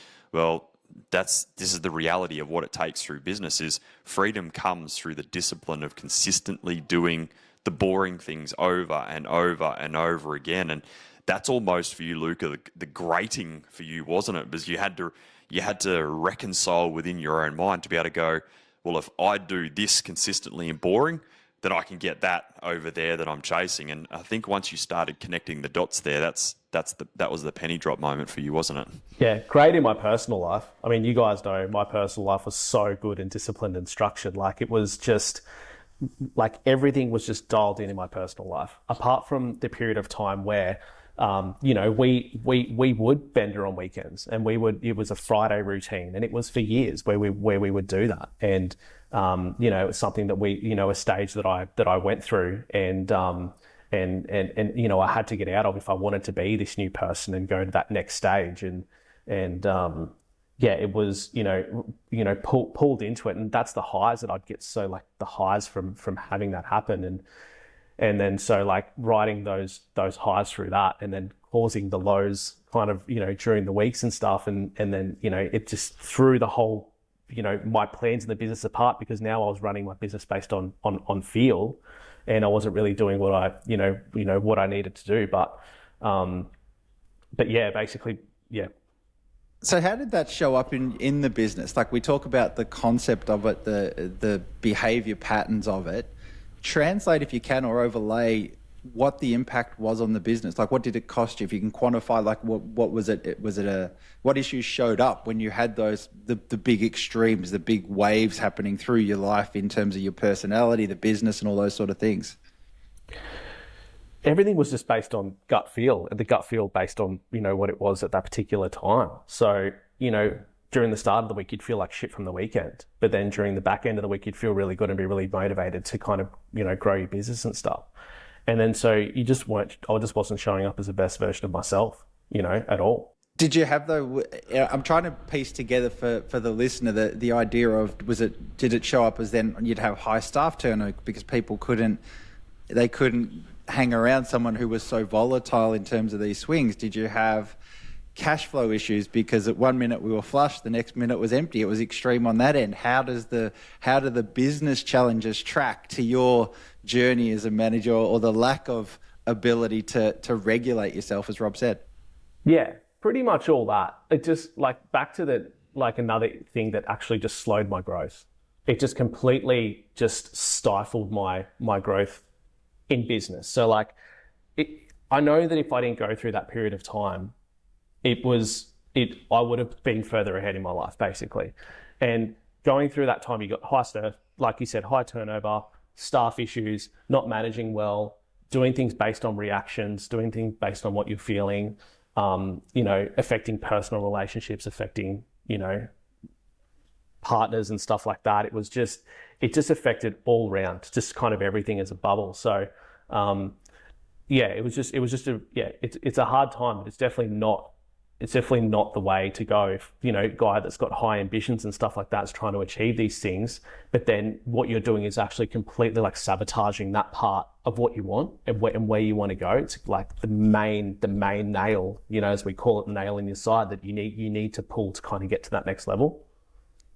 is the reality of what it takes through business. Is freedom comes through the discipline of consistently doing the boring things over and over and over again. And that's almost for you, Luca, the grating for you, wasn't it? Because you had to reconcile within your own mind to be able to go, well, if I do this consistently and boring, then I can get that over there that I'm chasing. And I think once you started connecting the dots there, that was the penny drop moment for you, wasn't it? Yeah, great in my personal life. I mean, you guys know my personal life was so good and disciplined and structured. Like, it was just like everything was just dialed in my personal life, apart from the period of time where we would bender on weekends, and it was a Friday routine, and it was for years where we would do that. And it was something that a stage that I went through, and I had to get out of if I wanted to be this new person and go to that next stage. Yeah, it was, pulled into it. And that's the highs that I'd get. So like the highs from having that happen. And then so like riding those highs through that, and then causing the lows kind of, during the weeks and stuff. And then, it just threw the whole, my plans in the business apart, because now I was running my business based on feel, and I wasn't really doing what I, what I needed to do. But yeah, basically, yeah. So how did that show up in the business? Like, we talk about the concept of it, the behavior patterns of it. Translate, if you can, or overlay what the impact was on the business. Like, what did it cost you? If you can quantify, like, what was it? What issues showed up when you had the big extremes, the big waves happening through your life in terms of your personality, the business, and all those sort of things? Everything was just based on gut feel, and the gut feel based on, what it was at that particular time. So, during the start of the week, you'd feel like shit from the weekend, but then during the back end of the week, you'd feel really good and be really motivated to kind of, grow your business and stuff. And then so I just wasn't showing up as the best version of myself, at all. Did you have I'm trying to piece together for the listener the idea of, did it show up as then you'd have high staff turnover because people couldn't hang around someone who was so volatile in terms of these swings? Did you have cash flow issues because at one minute we were flush, the next minute was empty? It was extreme on that end. How do the business challenges track to your journey as a manager, or the lack of ability to regulate yourself, as Rob said? Yeah, pretty much all that. It just back to another thing that actually just slowed my growth. It just completely just stifled my growth in business. So I know that if I didn't go through that period of time, it was I would have been further ahead in my life, basically. And going through that time, you got like you said, high turnover, staff issues, not managing well, doing things based on reactions, doing things based on what you're feeling, affecting personal relationships, affecting, partners and stuff like that. It just affected all round, just kind of everything as a bubble. So, it's a hard time, but it's definitely not the way to go. If, guy that's got high ambitions and stuff like that is trying to achieve these things, but then what you're doing is actually completely like sabotaging that part of what you want and where you want to go. It's like the main nail, as we call it, the nail in your side that you need to pull to kind of get to that next level.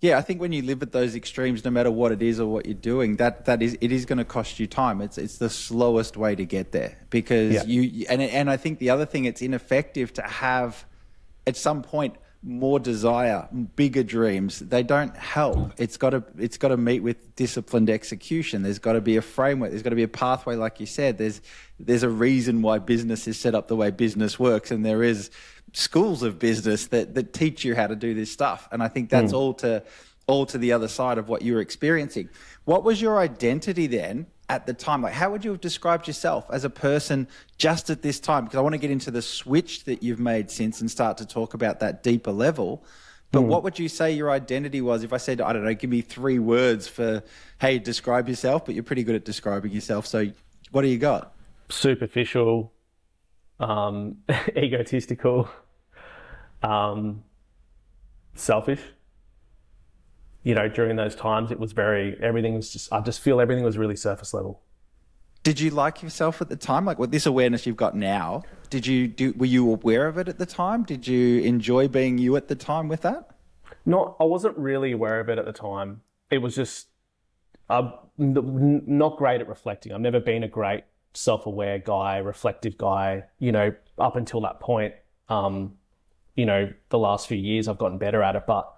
Yeah, I think when you live at those extremes, no matter what it is or what you're doing, it is going to cost you time. It's the slowest way to get there, because and I think the other thing, it's ineffective to have at some point more desire, bigger dreams. They don't help. It's got to meet with disciplined execution. There's got to be a framework. There's got to be a pathway, like you said. There's a reason why business is set up the way business works, and there is schools of business that teach you how to do this stuff. And I think that's all to the other side of what you're experiencing. What was your identity then at the time? Like, how would you have described yourself as a person just at this time? Because I want to get into the switch that you've made since and start to talk about that deeper level. But what would you say your identity was? If I said, I don't know, give me 3 words for, hey, describe yourself, but you're pretty good at describing yourself. So what do you got? Superficial, egotistical, selfish. During those times, I just feel everything was really surface level. Did you like yourself at the time? Like, with this awareness you've got now, were you aware of it at the time? Did you enjoy being you at the time with that? No, I wasn't really aware of it at the time. It was just not great at reflecting. I've never been a great self-aware guy, reflective guy, up until that point. The last few years I've gotten better at it, but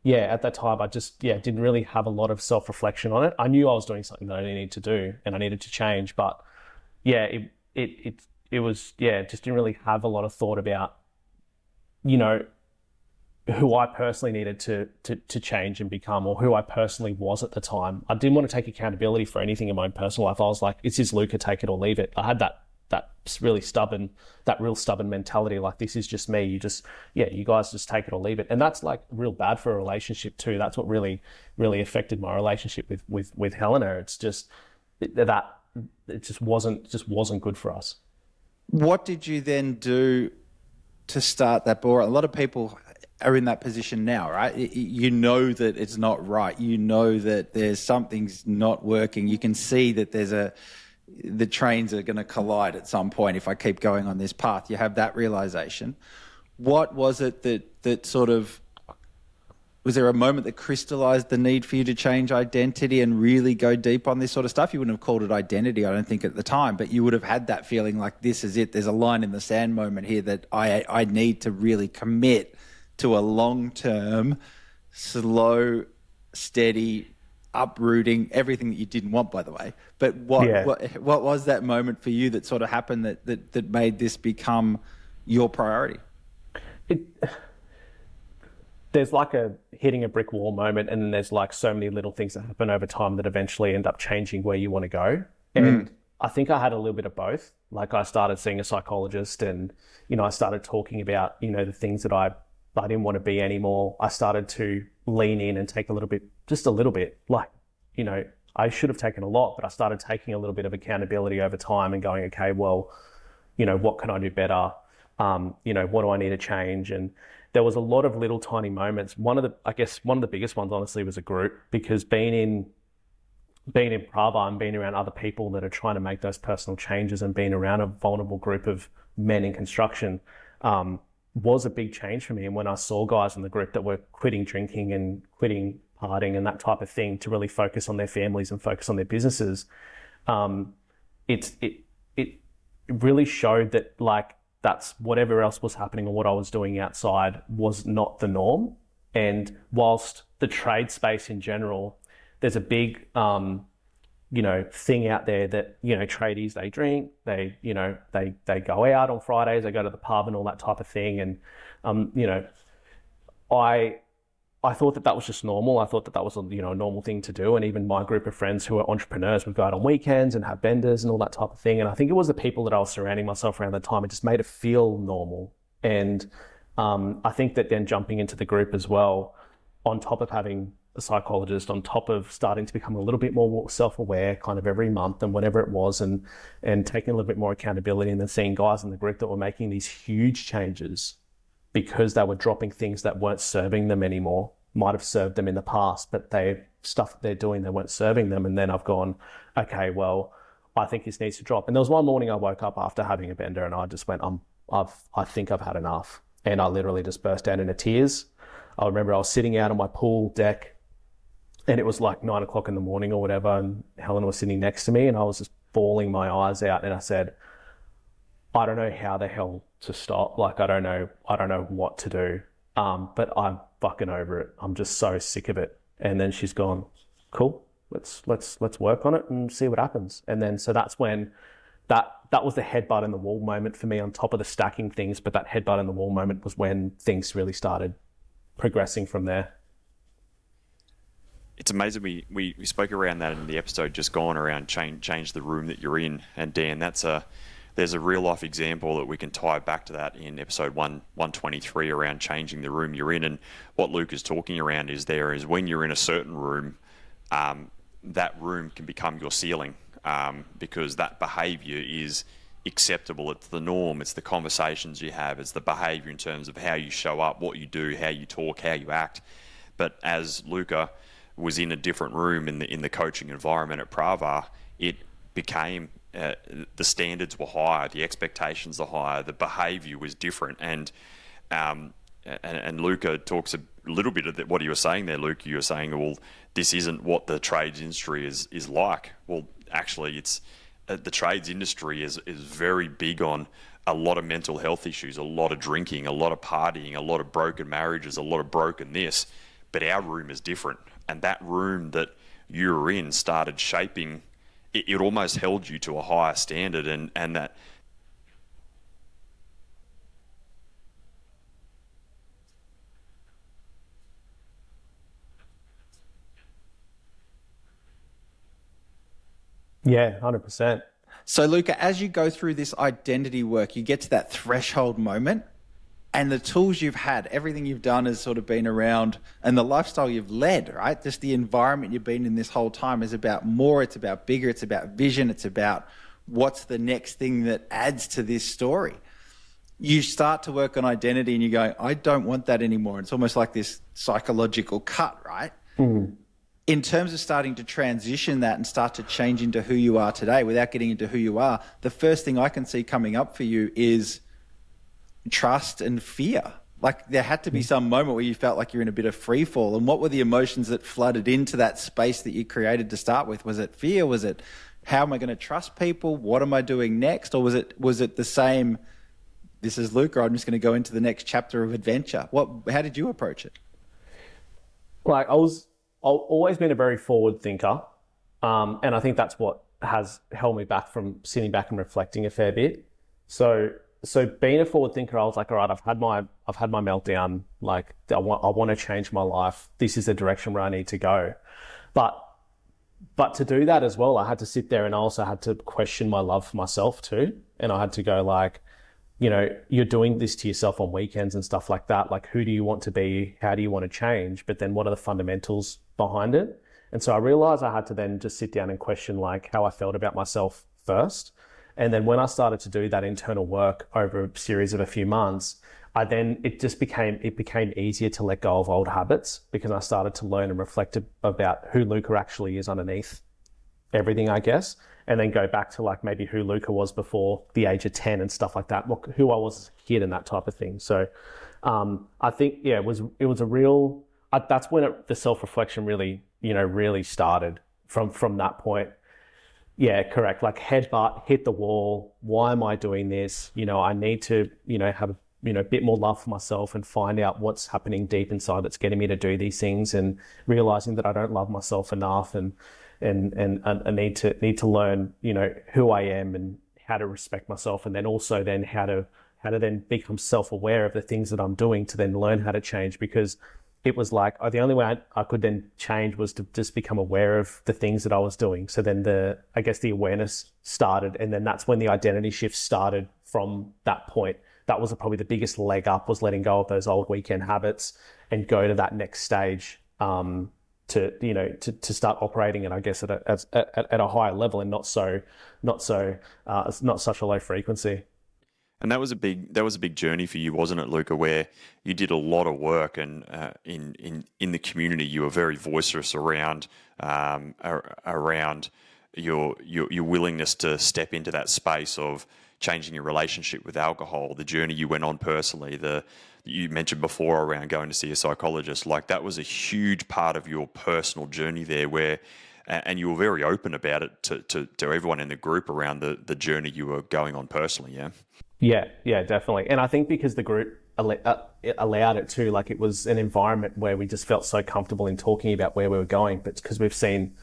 yeah, at that time I just didn't really have a lot of self-reflection on it. I knew I was doing something that I needed to do and I needed to change, but it was just didn't really have a lot of thought about who I personally needed to change and become, or who I personally was at the time. I didn't want to take accountability for anything in my own personal life. I was like, it's his Luca, take it or leave it. I had that real stubborn mentality. Like, this is just me. You guys just take it or leave it. And that's like real bad for a relationship too. That's what really, really affected my relationship with Helena. It's just that it just wasn't good for us. What did you then do to start that ball? A lot of people are in that position now, right? You know that it's not right. You know that there's something's not working. You can see that the trains are going to collide at some point if I keep going on this path. You have that realization. What was it that sort of, was there a moment that crystallized the need for you to change identity and really go deep on this sort of stuff? You wouldn't have called it identity, I don't think, at the time, but you would have had that feeling like, this is it. There's a line in the sand moment here that I need to really commit to a long-term, slow, steady, uprooting, everything that you didn't want, by the way. But what was that moment for you that sort of happened that made this become your priority? There's like a hitting a brick wall moment, and then there's like so many little things that happen over time that eventually end up changing where you want to go. And I think I had a little bit of both. Like, I started seeing a psychologist, and I started talking about the things that I didn't want to be anymore. I started to lean in and take just a little bit. Like, I should have taken a lot, but I started taking a little bit of accountability over time and going, okay, well, what can I do better? What do I need to change? And there was a lot of little tiny moments. One of the biggest ones, honestly, was a group, because being in Pravar and being around other people that are trying to make those personal changes and being around a vulnerable group of men in construction, was a big change for me. And when I saw guys in the group that were quitting drinking and quitting partying and that type of thing to really focus on their families and focus on their businesses, it really showed that, like, that's whatever else was happening or what I was doing outside was not the norm. And whilst the trade space in general, there's a big thing out there that, tradies, they drink, they go out on Fridays, they go to the pub and all that type of thing. And, I thought that was just normal. I thought that was a normal thing to do. And even my group of friends who are entrepreneurs would go out on weekends and have benders and all that type of thing. And I think it was the people that I was surrounding myself around the time. It just made it feel normal. And I think that then jumping into the group as well, on top of having a psychologist, on top of starting to become a little bit more self-aware kind of every month and whatever it was, and taking a little bit more accountability, and then seeing guys in the group that were making these huge changes because they were dropping things that weren't serving them anymore. Might have served them in the past, but stuff that they're doing, they weren't serving them. And then I've gone, okay, well, I think this needs to drop. And there was one morning I woke up after having a bender and I just went, I think I've had enough. And I literally just burst out into tears. I remember I was sitting out on my pool deck and it was like 9 o'clock in the morning or whatever. And Helen was sitting next to me and I was just bawling my eyes out. And I said, I don't know how the hell to stop. Like, I don't know what to do. But I'm fucking over it. I'm just so sick of it. And then she's gone, cool, let's work on it and see what happens. And then, so that's when that was the headbutt in the wall moment for me, on top of the stacking things. But that headbutt in the wall moment was when things really started progressing from there. It's amazing. We spoke around that in the episode just gone, around change the room that you're in. And Dan, there's a real life example that we can tie back to that in episode 123 around changing the room you're in. And what Luke is talking around is when you're in a certain room, that room can become your ceiling, because that behavior is acceptable. It's the norm. It's the conversations you have. It's the behavior in terms of how you show up, what you do, how you talk, how you act. But as Luca was in a different room in the coaching environment at Pravar, it became the standards were higher, the expectations are higher, the behaviour was different, and Luca talks a little bit of what you were saying there, Luke. You were saying, well, this isn't what the trades industry is like. Well, actually, it's the trades industry is very big on a lot of mental health issues, a lot of drinking, a lot of partying, a lot of broken marriages, a lot of broken this. But our room is different, and that room that you were in started shaping. It almost held you to a higher standard, and that. Yeah, 100%. So, Luca, as you go through this identity work, you get to that threshold moment, and the tools you've had, everything you've done has sort of been around, and the lifestyle you've led, right? Just the environment you've been in this whole time is about more, it's about bigger, it's about vision, it's about what's the next thing that adds to this story. You start to work on identity and you go, I don't want that anymore. It's almost like this psychological cut, right? Mm. In terms of starting to transition that and start to change into who you are today without getting into who you are, the first thing I can see coming up for you is trust and fear. Like, there had to be some moment where you felt like you're in a bit of free fall. And what were the emotions that flooded into that space that you created to start with? Was it fear? Was it, how am I going to trust people? What am I doing next? Or was it the same, this is Luca, I'm just going to go into the next chapter of adventure? How did you approach it? Like, I've always been a very forward thinker. And I think that's what has held me back from sitting back and reflecting a fair bit. So being a forward thinker, I was like, all right, I've had my meltdown. Like, I want to change my life. This is the direction where I need to go. But to do that as well, I had to sit there and I also had to question my love for myself too. And I had to go like, you're doing this to yourself on weekends and stuff like that. Like, who do you want to be? How do you want to change? But then what are the fundamentals behind it? And so I realized I had to then just sit down and question like how I felt about myself first. And then when I started to do that internal work over a series of a few months, it became easier to let go of old habits, because I started to learn and reflect about who Luca actually is underneath everything, I guess, and then go back to like maybe who Luca was before the age of 10 and stuff like that, who I was as a kid and that type of thing. So I think, yeah, it was a real, that's when the self-reflection really started from that point. Yeah, correct. Like, headbutt, hit the wall. Why am I doing this? I need to, have a bit more love for myself and find out what's happening deep inside that's getting me to do these things, and realizing that I don't love myself enough, and and I need to learn, who I am and how to respect myself, and then also then how to then become self-aware of the things that I'm doing to then learn how to change, because it was like the only way I could then change was to just become aware of the things that I was doing. So then the awareness started, and then that's when the identity shift started from that point. That was probably the biggest leg up, was letting go of those old weekend habits and go to that next stage, to start operating, and I guess at a higher level, and not such a low frequency. And that was a big journey for you, wasn't it, Luca? Where you did a lot of work, and in the community, you were very vociferous around your willingness to step into that space of changing your relationship with alcohol. The journey you went on personally, you mentioned before around going to see a psychologist, like that was a huge part of your personal journey there, and you were very open about it to everyone in the group around the journey you were going on personally. Yeah, definitely. And I think because the group allowed it too, like it was an environment where we just felt so comfortable in talking about where we were going, but because we've seen,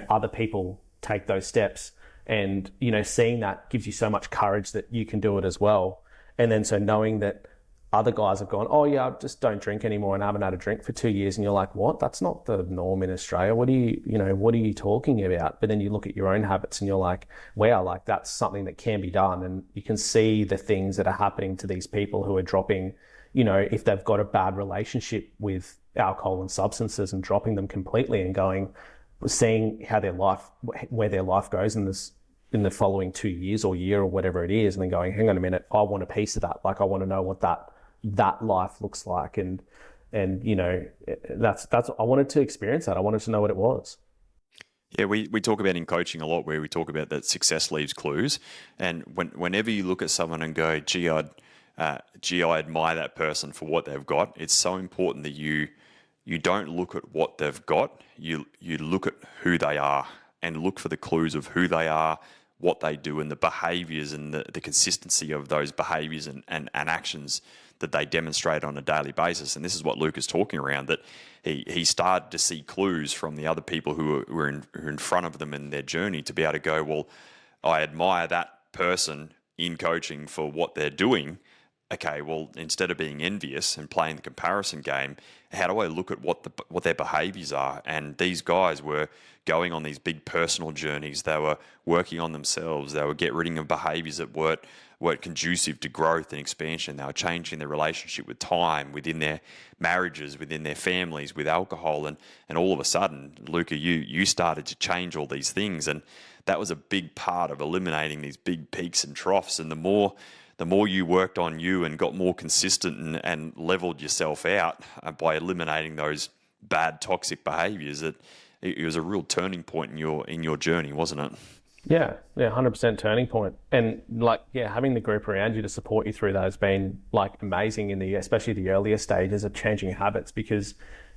other people take those steps, and, seeing that gives you so much courage that you can do it as well. And then so knowing that other guys have gone, oh yeah, I just don't drink anymore and I haven't had a drink for 2 years. And you're like, what? That's not the norm in Australia. What are you talking about? But then you look at your own habits and you're like, wow, like that's something that can be done. And you can see the things that are happening to these people who are dropping, if they've got a bad relationship with alcohol and substances, and dropping them completely and seeing where their life goes in the following 2 years or year or whatever it is, and then going, hang on a minute, I want a piece of that. Like I want to know what that life looks like, and that's I wanted to experience that. I wanted to know what it was. Yeah, we talk about in coaching a lot, where we talk about that success leaves clues, and whenever you look at someone and go, gee, I admire that person for what they've got, it's so important that you don't look at what they've got, you look at who they are, and look for the clues of who they are, what they do, and the behaviours and the consistency of those behaviours and actions that they demonstrate on a daily basis. And this is what Luke is talking around, that he started to see clues from the other people who were in front of them in their journey, to be able to go, well, I admire that person in coaching for what they're doing. Okay, well, instead of being envious and playing the comparison game, how do I look at what their behaviours are? And these guys were going on these big personal journeys. They were working on themselves. They were getting rid of behaviours that weren't conducive to growth and expansion. They were changing their relationship with time, within their marriages, within their families, with alcohol. And all of a sudden, Luca, you started to change all these things. And that was a big part of eliminating these big peaks and troughs. And the more you worked on you and got more consistent and leveled yourself out by eliminating those bad toxic behaviours, it was a real turning point in your journey, wasn't it? Yeah, 100% turning point. And having the group around you to support you through that has been amazing especially the earlier stages of changing habits, because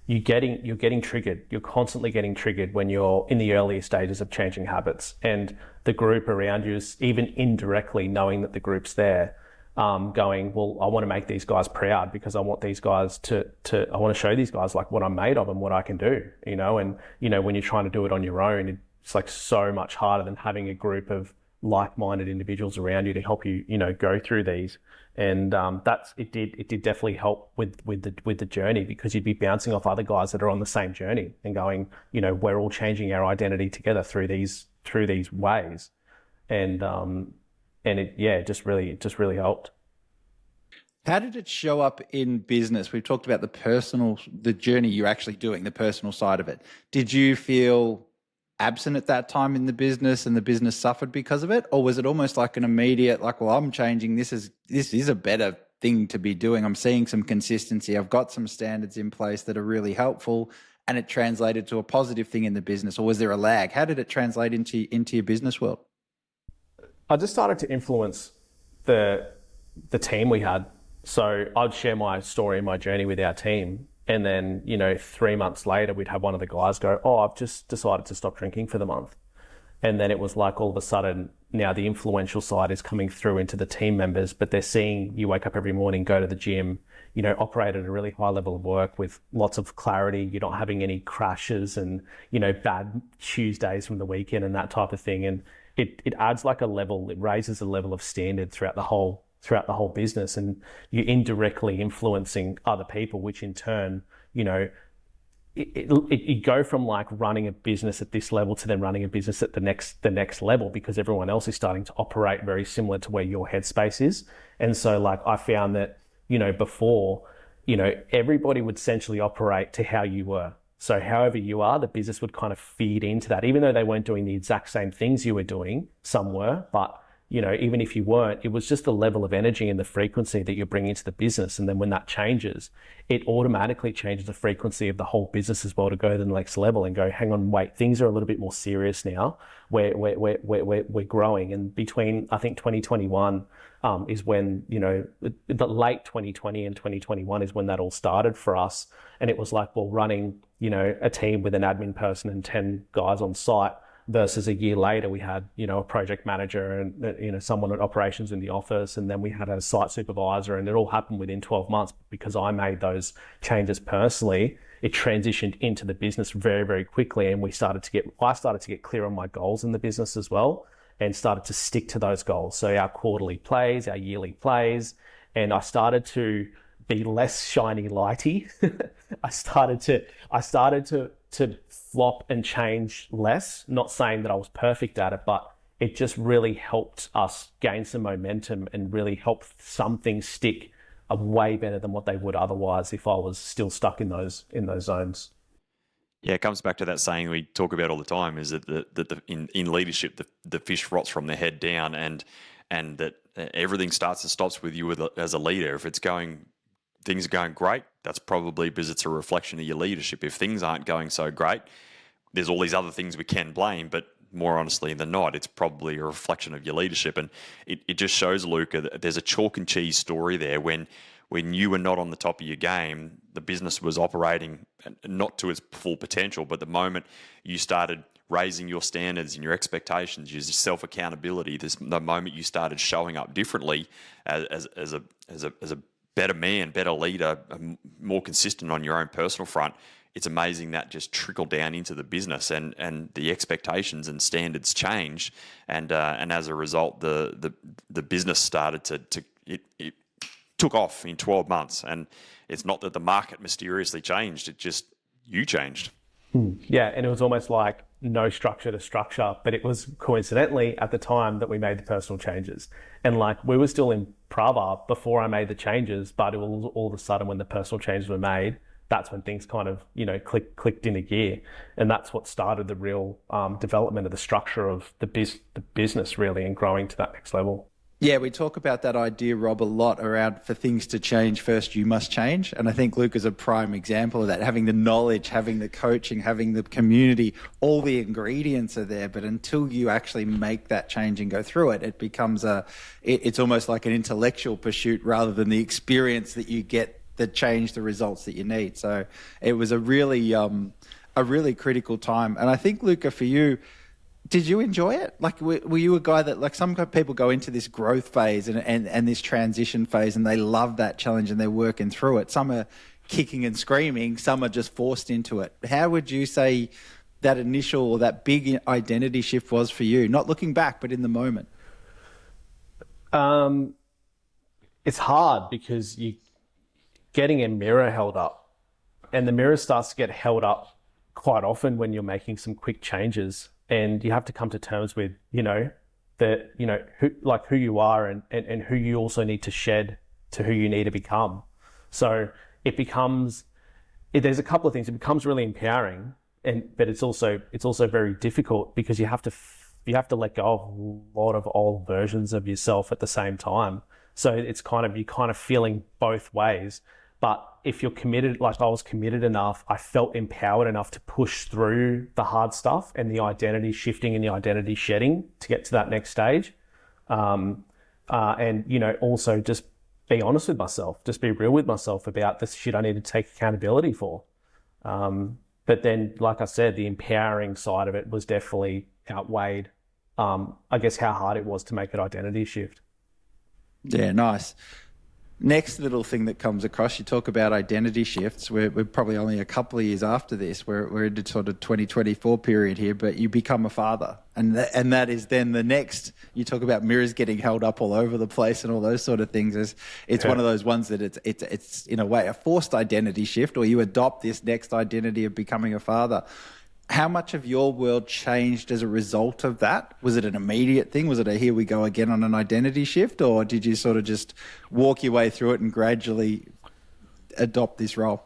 you're getting triggered. You're constantly getting triggered when you're in the earlier stages of changing habits, and the group around you is even indirectly knowing that the group's there, going, well, I want to make these guys proud, because I want these guys I want to show these guys what I'm made of and what I can do, and when you're trying to do it on your own, it's so much harder than having a group of like-minded individuals around you to help you, go through these. And it did definitely help with the journey, because you'd be bouncing off other guys that are on the same journey and going, we're all changing our identity together through these ways. And it just really helped. How did it show up in business? We've talked about the journey you're actually doing, the personal side of it. Did you feel absent at that time in the business and the business suffered because of it? Or was it almost like an immediate, well, I'm changing, this is a better thing to be doing. I'm seeing some consistency. I've got some standards in place that are really helpful, and it translated to a positive thing in the business? Or was there a lag? How did it translate into your business world? I just started to influence the team we had. So I'd share my story and my journey with our team. And then, 3 months later, we'd have one of the guys go, oh, I've just decided to stop drinking for the month. And then it was like all of a sudden now the influential side is coming through into the team members, but they're seeing you wake up every morning, go to the gym, operate at a really high level of work with lots of clarity. You're not having any crashes and, bad Tuesdays from the weekend and that type of thing. And it adds like it raises a level of standard throughout the whole business, and you're indirectly influencing other people, which in turn, you go from like running a business at this level to then running a business at the next level, because everyone else is starting to operate very similar to where your headspace is. And so like I found that, before, everybody would essentially operate to how you were. So however you are, the business would kind of feed into that, even though they weren't doing the exact same things you were doing, some were, but even if you weren't, it was just the level of energy and the frequency that you're bringing into the business. And then when that changes, it automatically changes the frequency of the whole business as well to go to the next level and go, hang on, wait, things are a little bit more serious now. We're growing. And between, I think 2021 is when, the late 2020 and 2021 is when that all started for us. And it was like, well, running, a team with an admin person and 10 guys on site, versus a year later, we had, a project manager and, someone at operations in the office. And then we had a site supervisor, and it all happened within 12 months. Because I made those changes personally, it transitioned into the business very, very quickly. And I started to get clear on my goals in the business as well, and started to stick to those goals. So our quarterly plays, our yearly plays, and I started to be less shiny lighty. I started to flop and change less, not saying that I was perfect at it, but it just really helped us gain some momentum and really helped some things stick way better than what they would otherwise if I was still stuck in those zones. Yeah, it comes back to that saying we talk about all the time, is that in leadership, the fish rots from the head down, and that everything starts and stops with you as a leader. If things are going great, that's probably because it's a reflection of your leadership. If things aren't going so great, there's all these other things we can blame, but more honestly than not, it's probably a reflection of your leadership. And it just shows, Luca, that there's a chalk and cheese story there. When you were not on the top of your game, the business was operating not to its full potential, but the moment you started raising your standards and your expectations, your self-accountability, the moment you started showing up differently as a better man, better leader, more consistent on your own personal front, it's amazing that just trickled down into the business, and the expectations and standards changed, and as a result, the business started to it took off in 12 months. And it's not that the market mysteriously changed; it just you changed. Yeah, and it was almost like no structure to structure, but it was coincidentally at the time that we made the personal changes. And like we were still in Pravar before I made the changes, but it was all of a sudden when the personal changes were made, that's when things kind of, clicked into gear. And that's what started the real development of the structure of the business really, and growing to that next level. Yeah, we talk about that idea, Rob, a lot around for things to change, first you must change. And I think Luke is a prime example of that. Having the knowledge, having the coaching, having the community, all the ingredients are there. But until you actually make that change and go through it, it becomes it's almost like an intellectual pursuit rather than the experience that you get that change the results that you need. So it was a really critical time. And I think, Luca, for you, did you enjoy it? Like, were you a guy that, like, some people go into this growth phase and this transition phase, and they love that challenge and they're working through it. Some are kicking and screaming, some are just forced into it. How would you say that initial or that big identity shift was for you? Not looking back, but in the moment. It's hard because you getting a mirror held up, and the mirror starts to get held up quite often when you're making some quick changes. And you have to come to terms with, who you are and who you also need to shed to who you need to become. So there's a couple of things. It becomes really empowering, but it's also very difficult because you have to let go of a lot of old versions of yourself at the same time. So you're kind of feeling both ways. But if you're committed, like I was committed enough, I felt empowered enough to push through the hard stuff and the identity shifting and the identity shedding to get to that next stage. And, also just be honest with myself, just be real with myself about the shit I need to take accountability for. But then, like I said, the empowering side of it was definitely outweighed, I guess, how hard it was to make an identity shift. Yeah, nice. Next little thing that comes across, you talk about identity shifts. We're probably only a couple of years after this. We're into sort of 2024 period here, but you become a father. And that is then the next, you talk about mirrors getting held up all over the place and all those sort of things. It's one of those ones that it's in a way a forced identity shift, or you adopt this next identity of becoming a father. How much of your world changed as a result of that? Was it an immediate thing? Was it a here we go again on an identity shift? Or did you sort of just walk your way through it and gradually adopt this role?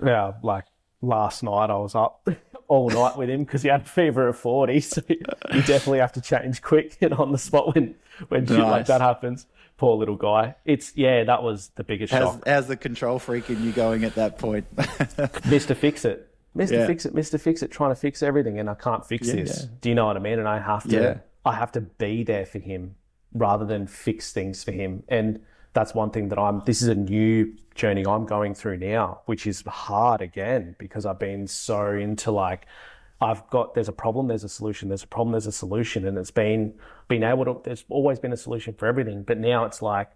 Yeah, like last night I was up all night with him because he had a fever of 40. So you definitely have to change quick and on the spot when shit like that happens. Poor little guy. That was the biggest shock. How's the control freak in you going at that point? Mr. Fix It. Mr. Fix It, trying to fix everything, and I can't fix this. Yeah. Do you know what I mean? And I have to be there for him rather than fix things for him. And that's one thing that this is a new journey I'm going through now, which is hard again, because I've been so into like, there's a problem, there's a solution, there's a problem, there's a solution. And it's been able to, there's always been a solution for everything. But now it's like,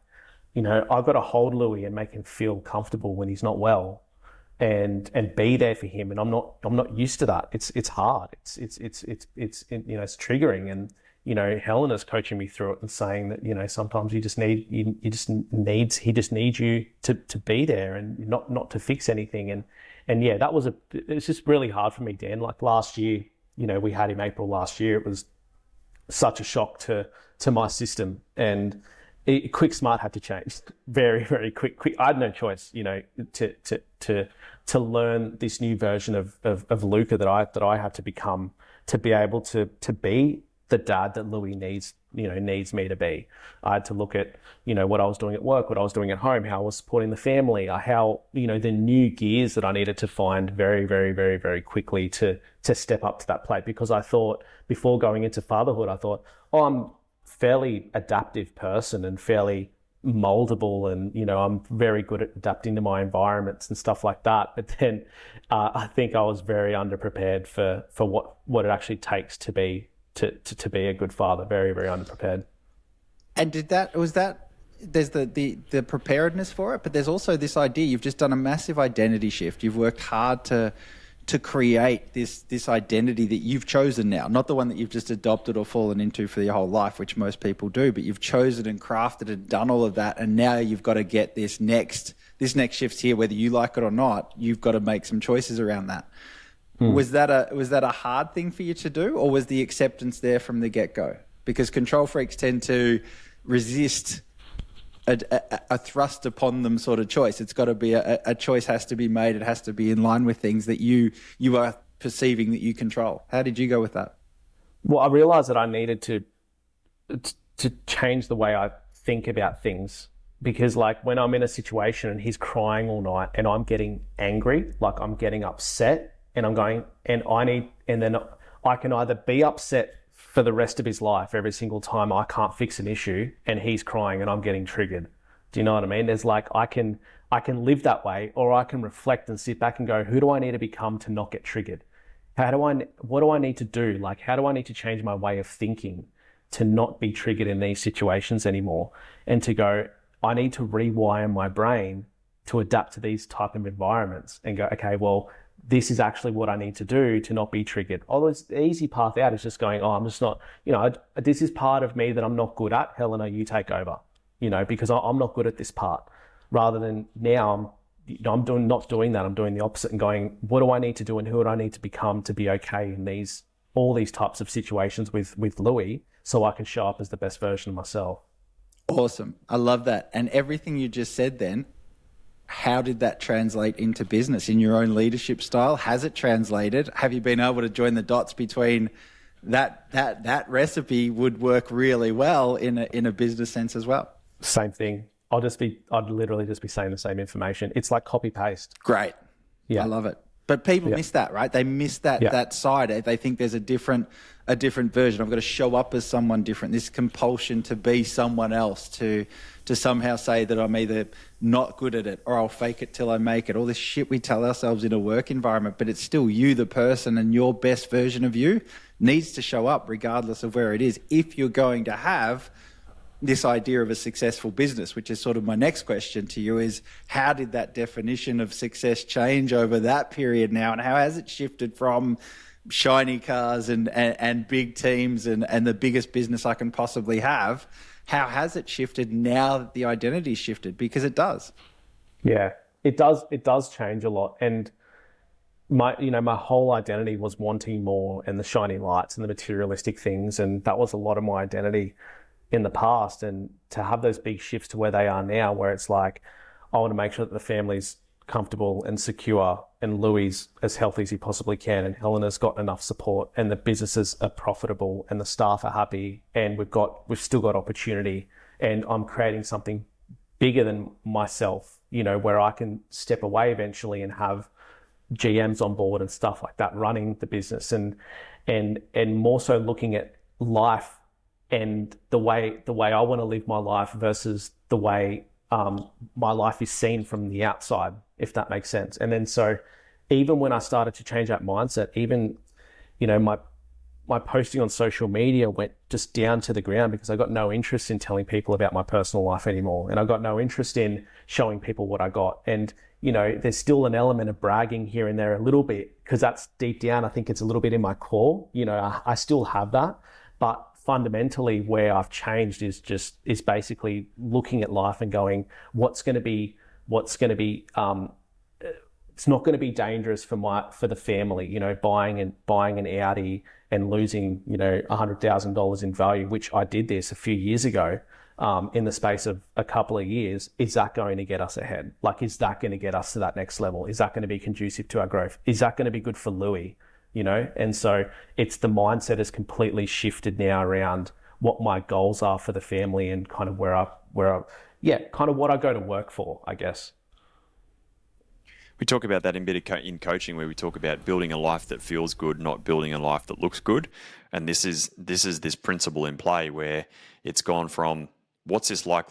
I've got to hold Louis and make him feel comfortable when he's not well. And be there for him, and I'm not used to that. It's hard. It's triggering, and Helena's coaching me through it and saying that sometimes he just needs you to be there and not to fix anything. And it's just really hard for me, Dan. Like last year, we had him April last year. It was such a shock to my system, and quick smart had to change very, very quick. I had no choice, to learn this new version of Luca that I had to become, to be able to be the dad that Louis needs me to be. I had to look at, what I was doing at work, what I was doing at home, how I was supporting the family, how, the new gears that I needed to find very, very, very, very quickly to step up to that plate. Because I thought, before going into fatherhood, I thought, I'm fairly adaptive person and fairly moldable, and I'm very good at adapting to my environments and stuff like that. But then I think I was very underprepared for what it actually takes to be a good father. Very, very underprepared. And there's the preparedness for it, but there's also this idea, you've just done a massive identity shift. You've worked hard to create this identity that you've chosen now, not the one that you've just adopted or fallen into for your whole life, which most people do, but you've chosen and crafted and done all of that. And now you've got to get this next shift here, whether you like it or not. You've got to make some choices around that. Was that a hard thing for you to do, or was the acceptance there from the get-go? Because control freaks tend to resist a thrust upon them sort of choice. It's got to be a choice has to be made. It has to be in line with things that you are perceiving that you control. How did you go with that? Well, I realized that I needed to change the way I think about things, because like when I'm in a situation and he's crying all night and I'm getting angry, like I'm getting upset, and I'm going, and then I can either be upset for the rest of his life every single time I can't fix an issue and he's crying and I'm getting triggered. Do you know what I mean? There's like, I can live that way, or I can reflect and sit back and go, who do I need to become to not get triggered? What do I need to do? Like, how do I need to change my way of thinking to not be triggered in these situations anymore? And to go, I need to rewire my brain to adapt to these type of environments and go, okay, well, this is actually what I need to do to not be triggered. Although the easy path out is just going, I'm just not, this is part of me that I'm not good at. Helena, you take over, because I'm not good at this part. Rather than now I'm not doing that. I'm doing the opposite and going, what do I need to do and who do I need to become to be okay in all these types of situations with Louis, so I can show up as the best version of myself. Awesome. I love that. And everything you just said then, how did that translate into business in your own leadership style? Has it translated? Have you been able to join the dots between that recipe would work really well in a business sense as well? Same thing. I'd literally just be saying the same information. It's like copy paste. Great. Yeah. I love it. But people miss that, right? They miss that side. They think there's a different version. I've got to show up as someone different. This compulsion to be someone else, to somehow say that I'm either not good at it or I'll fake it till I make it. All this shit we tell ourselves in a work environment, but it's still you, the person, and your best version of you needs to show up regardless of where it is. If you're going to have this idea of a successful business, which is sort of my next question to you, is how did that definition of success change over that period now? And how has it shifted from shiny cars and big teams and the biggest business I can possibly have? How has it shifted now that the identity's shifted? Because it does. Yeah, it does. It does change a lot. And my whole identity was wanting more and the shiny lights and the materialistic things. And that was a lot of my identity in the past. And to have those big shifts to where they are now, where it's like, I want to make sure that the family's comfortable and secure, and Louis as healthy as he possibly can, and Helena's got enough support, and the businesses are profitable, and the staff are happy, and we've still got opportunity, and I'm creating something bigger than myself, where I can step away eventually and have GMs on board and stuff like that running the business, and more so looking at life and the way I want to live my life versus the way my life is seen from the outside, if that makes sense. And then so even when I started to change that mindset, even, my posting on social media went just down to the ground because I got no interest in telling people about my personal life anymore. And I got no interest in showing people what I got. And, there's still an element of bragging here and there a little bit, because that's deep down, I think it's a little bit in my core. I still have that, but fundamentally where I've changed is basically looking at life and going, what's going to be it's not going to be dangerous for the family, buying an Audi and losing, $100,000 in value, which I did this a few years ago, in the space of a couple of years. Is that going to get us ahead? Like, is that going to get us to that next level? Is that going to be conducive to our growth? Is that going to be good for Louis? And so it's the mindset has completely shifted now around what my goals are for the family and kind of kind of what I go to work for, I guess. We talk about that in coaching, where we talk about building a life that feels good, not building a life that looks good. And this is this principle in play where it's gone from what's this life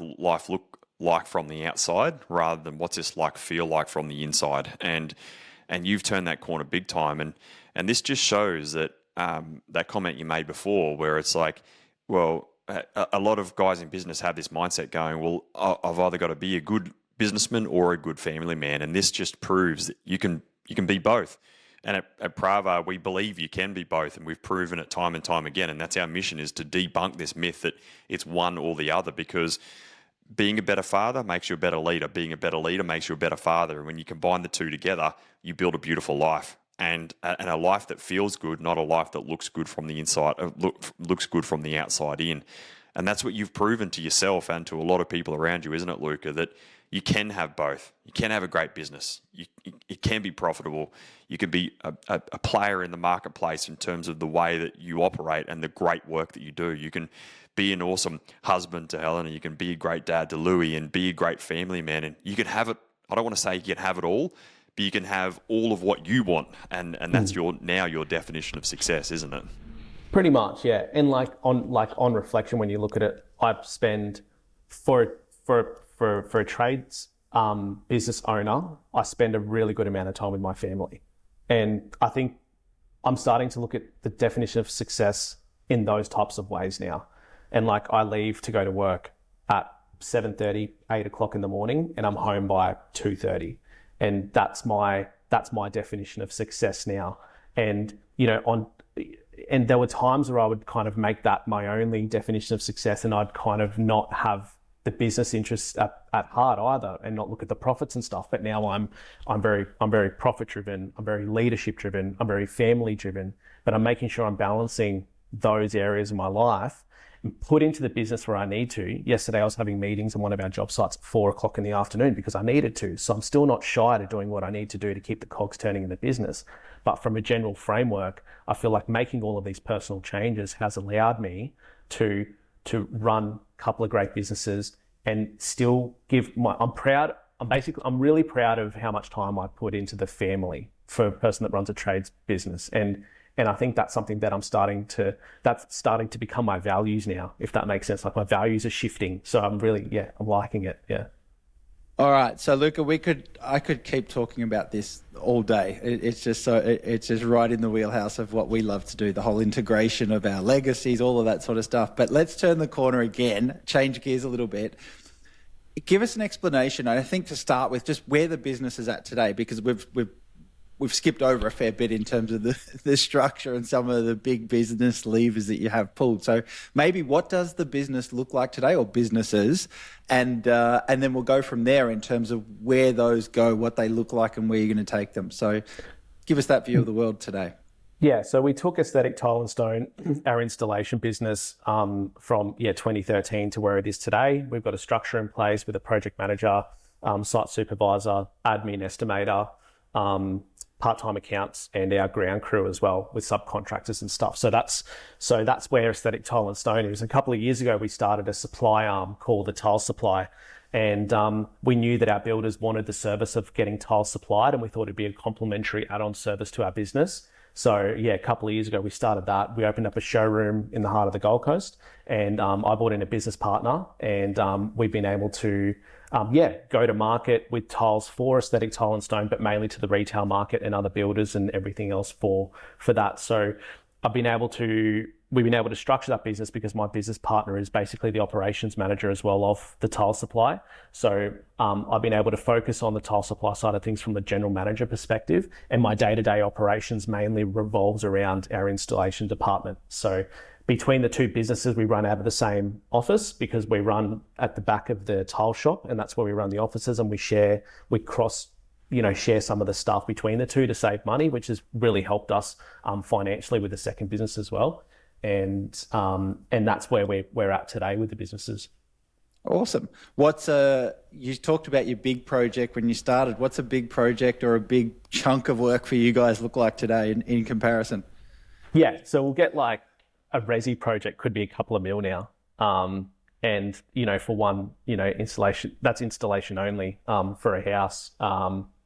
look like from the outside rather than what's this feel like from the inside. And you've turned that corner big time. And this just shows that that comment you made before, where it's like, well, a lot of guys in business have this mindset going, well, I've either got to be a good businessman or a good family man. And this just proves that you can be both. And at Pravar, we believe you can be both. And we've proven it time and time again. And that's our mission, is to debunk this myth that it's one or the other, because being a better father makes you a better leader. Being a better leader makes you a better father. And when you combine the two together, you build a beautiful life. And a life that feels good, not a life that looks good from the inside, looks good from the outside in. And that's what you've proven to yourself and to a lot of people around you, isn't it, Luca? That you can have both. You can have a great business. It can be profitable. You can be a player in the marketplace in terms of the way that you operate and the great work that you do. You can be an awesome husband to Helen, and you can be a great dad to Louis, and be a great family man. And you can have it. I don't want to say you can have it all, but you can have all of what you want, and that's your definition of success, isn't it? Pretty much, yeah. And on reflection, when you look at it, I spend for a trades business owner, I spend a really good amount of time with my family, and I think I'm starting to look at the definition of success in those types of ways now. And I leave to go to work at 7:30, 8 o'clock in the morning, and I'm home by 2:30. And that's my definition of success now. And, and there were times where I would kind of make that my only definition of success, and I'd kind of not have the business interests at heart either, and not look at the profits and stuff. But now I'm very profit driven. I'm very leadership driven. I'm very family driven, but I'm making sure I'm balancing those areas of my life and put into the business where I need to. Yesterday, I was having meetings on one of our job sites at 4 o'clock in the afternoon because I needed to. So I'm still not shy to doing what I need to do to keep the cogs turning in the business. But from a general framework, I feel like making all of these personal changes has allowed me to run a couple of great businesses and still I'm proud I'm really proud of how much time I put into the family for a person that runs a trades business. And I think that's something that that's starting to become my values now, if that makes sense. Like my values are shifting. So I'm liking it. Yeah. All right, so Luca, I could keep talking about this all day. It's just right in the wheelhouse of what we love to do, the whole integration of our legacies, all of that sort of stuff. But let's turn the corner again, change gears a little bit. Give us an explanation, I think, to start with, just where the business is at today, because we've skipped over a fair bit in terms of the structure and some of the big business levers that you have pulled. So maybe what does the business look like today, or businesses, and then we'll go from there in terms of where those go, what they look like, and where you're going to take them. So give us that view of the world today. Yeah, so we took Aesthetic Tile and Stone, our installation business, from 2013 to where it is today. We've got a structure in place with a project manager, site supervisor, admin, estimator, part-time accounts, and our ground crew as well, with subcontractors and stuff. So that's where Aesthetic Tile and Stone is. A couple of years ago, we started a supply arm called the Tile Supply, and we knew that our builders wanted the service of getting tiles supplied, and we thought it'd be a complementary add-on service to our business. So yeah, a couple of years ago, we started that. We opened up a showroom in the heart of the Gold Coast, and I brought in a business partner, and we've been able to go to market with tiles for Aesthetic Tile and Stone, but mainly to the retail market and other builders and everything else for that. So we've been able to structure that business because my business partner is basically the operations manager as well of the tile supply. So I've been able to focus on the tile supply side of things from the general manager perspective, and my day-to-day operations mainly revolves around our installation department. So between the two businesses, we run out of the same office because we run at the back of the tile shop, and that's where we run the offices, and we share some of the stuff between the two to save money, which has really helped us financially with the second business as well. And that's where we're at today with the businesses. Awesome. You talked about your big project when you started. What's a big project or a big chunk of work for you guys look like today in comparison? Yeah, so we'll get like a resi project could be a couple of mil now. And, for one, installation, that's installation only for a house.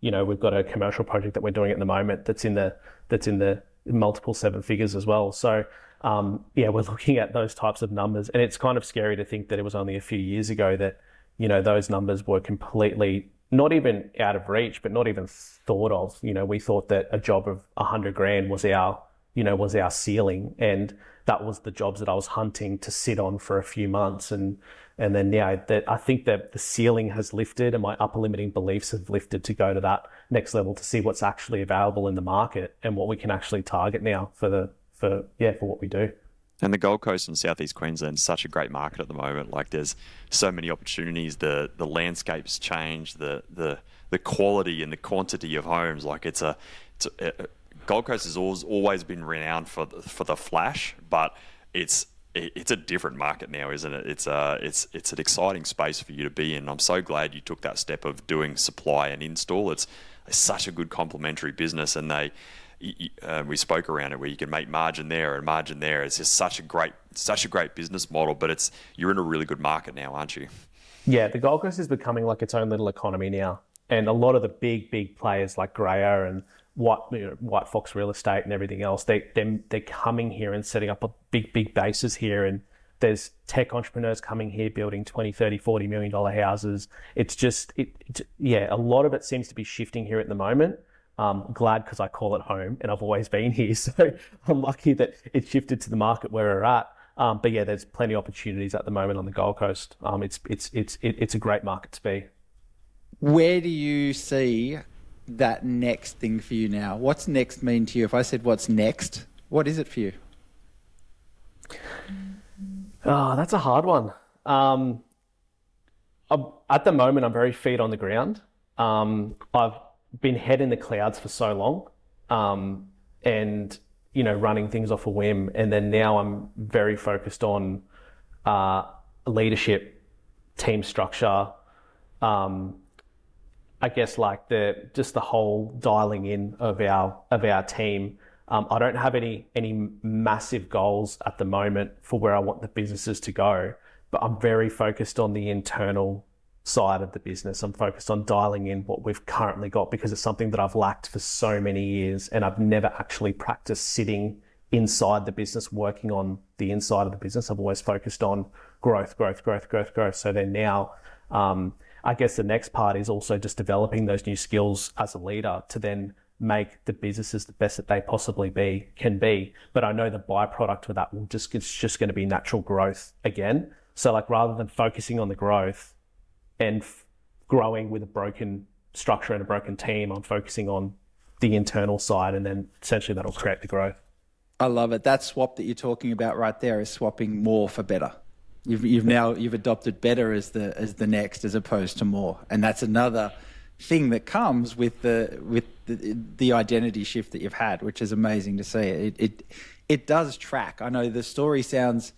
We've got a commercial project that we're doing at the moment that's in the multiple seven figures as well. So, we're looking at those types of numbers, and it's kind of scary to think that it was only a few years ago that, those numbers were completely not even out of reach, but not even thought of. We thought that a job of $100,000 was our ceiling, and that was the jobs that I was hunting to sit on for a few months. And then that I think that the ceiling has lifted and my upper limiting beliefs have lifted to go to that next level to see what's actually available in the market and what we can actually target now for what we do. And the Gold Coast and Southeast Queensland is such a great market at the moment. Like there's so many opportunities. The landscape's changed. The quality and the quantity of homes. Like Gold Coast has always been renowned for the flash, but it's a different market now, isn't it? It's an exciting space for you to be in. I'm so glad you took that step of doing supply and install. It's such a good complementary business, and we spoke around it where you can make margin there and margin there. It's just such a great business model, but you're in a really good market now, aren't you? Yeah, the Gold Coast is becoming like its own little economy now, and a lot of the big players like Grayer and White Fox Real Estate and everything else, they're coming here and setting up a big bases here, and there's tech entrepreneurs coming here building $20, $30, $40 million houses. It's just a lot of it seems to be shifting here at the moment. Glad because I call it home and I've always been here, so I'm lucky that it shifted to the market where we're at. But yeah, there's plenty of opportunities at the moment on the Gold Coast. It's a great market to be. Where do you see that next thing for you now? What's next mean to you? If I said what's next, what is it for you? Oh, that's a hard one. At the moment, I'm very feet on the ground. I've been head in the clouds for so long, and running things off a whim, and then now I'm very focused on leadership, team structure, I guess like the whole dialing in of our team. I don't have any massive goals at the moment for where I want the businesses to go, but I'm very focused on the internal side of the business. I'm focused on dialing in what we've currently got, because it's something that I've lacked for so many years, and I've never actually practiced sitting inside the business, working on the inside of the business. I've always focused on growth. So then now, I guess the next part is also just developing those new skills as a leader to then make the businesses the best that they possibly can be. But I know the byproduct of that it's just going to be natural growth again. So like, rather than focusing on the growth and growing with a broken structure and a broken team, I'm focusing on the internal side, and then essentially that'll create the growth. I love it. That swap that you're talking about right there is swapping more for better. You've adopted better as the next, as opposed to more, and that's another thing that comes with the identity shift that you've had, which is amazing to see. It does track. I know the story sounds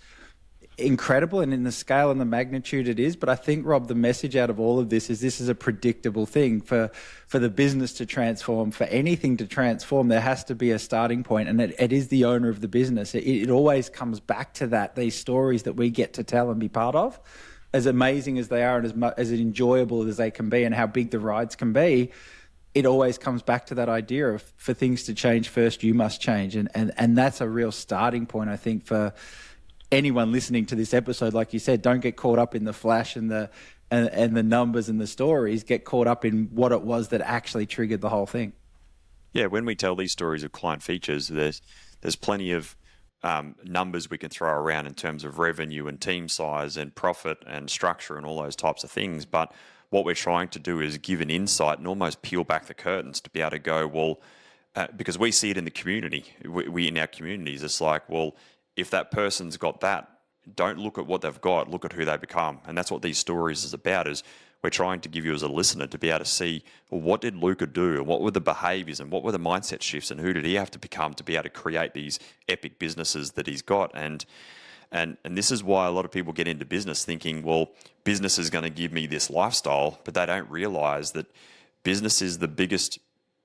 incredible, and in the scale and the magnitude it is, but I think, Rob, the message out of all of this is a predictable thing. For the business to transform, for anything to transform, there has to be a starting point, and it is the owner of the business. It always comes back to that, these stories that we get to tell and be part of, as amazing as they are and as enjoyable as they can be and how big the rides can be. It always comes back to that idea of, for things to change first, you must change. And that's a real starting point, I think, for anyone listening to this episode. Like you said, don't get caught up in the flash and the numbers and the stories. Get caught up in what it was that actually triggered the whole thing. Yeah, when we tell these stories of client features, there's plenty of numbers we can throw around in terms of revenue and team size and profit and structure and all those types of things. But what we're trying to do is give an insight and almost peel back the curtains to be able to go, well, because we see it in the community, we in our communities, it's like, well, if that person's got that, don't look at what they've got, look at who they become. And that's what these stories is about, is we're trying to give you as a listener to be able to see, well, what did Luca do? And what were the behaviors and what were the mindset shifts, and who did he have to become to be able to create these epic businesses that he's got? And this is why a lot of people get into business thinking, well, business is going to give me this lifestyle, but they don't realize that business is the biggest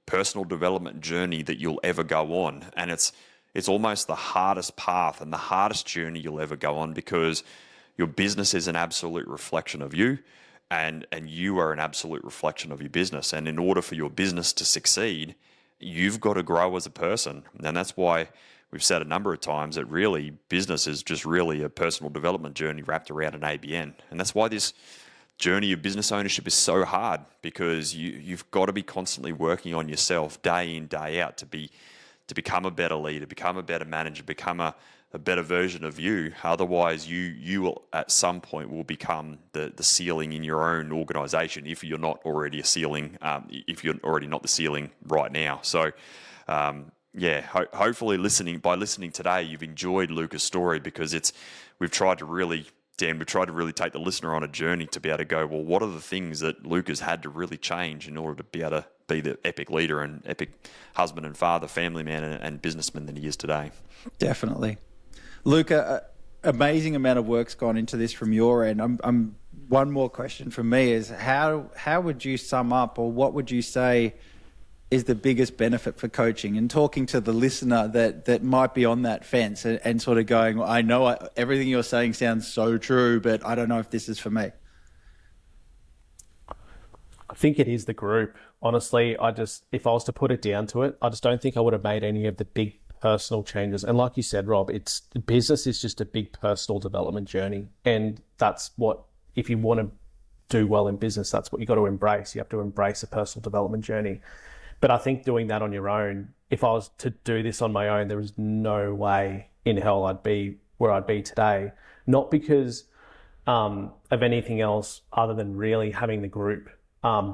personal development journey that you'll ever go on. And it's almost the hardest path and the hardest journey you'll ever go on, because your business is an absolute reflection of you, and you are an absolute reflection of your business. And in order for your business to succeed, you've got to grow as a person. And that's why we've said a number of times that really business is just really a personal development journey wrapped around an ABN. And that's why this journey of business ownership is so hard, because you've got to be constantly working on yourself day in, day out to become a better leader, become a better manager, become a better version of you. Otherwise, you will at some point will become the ceiling in your own organization if you're not already a ceiling, if you're already not the ceiling right now. So, hopefully by listening today, you've enjoyed Luca's story, because we've tried to really take the listener on a journey to be able to go, well, what are the things that Luca's had to really change in order to be able to be the epic leader and epic husband and father, family man and businessman that he is today. Definitely. Luca, amazing amount of work's gone into this from your end. One more question from me is, how would you sum up, or what would you say is the biggest benefit for coaching, and talking to the listener that might be on that fence and sort of going, well, I know everything you're saying sounds so true, but I don't know if this is for me? I think it is the group. Honestly, if I was to put it down to it, I just don't think I would have made any of the big personal changes. And like you said, Rob, business is just a big personal development journey. And that's what, if you want to do well in business, that's what you got to embrace. You have to embrace a personal development journey. But I think doing that on your own, if I was to do this on my own, there is no way in hell I'd be where I'd be today. Not because of anything else other than really having the group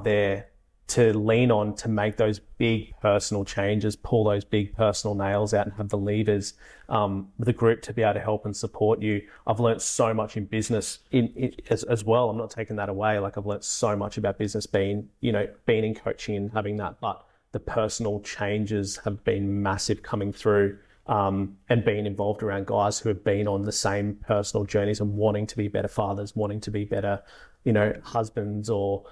there to lean on to make those big personal changes, pull those big personal nails out and have the levers, the group to be able to help and support you. I've learned so much in business as well. I'm not taking that away. Like, I've learned so much about business being in coaching and having that, but the personal changes have been massive coming through, and being involved around guys who have been on the same personal journeys and wanting to be better fathers, wanting to be better, husbands or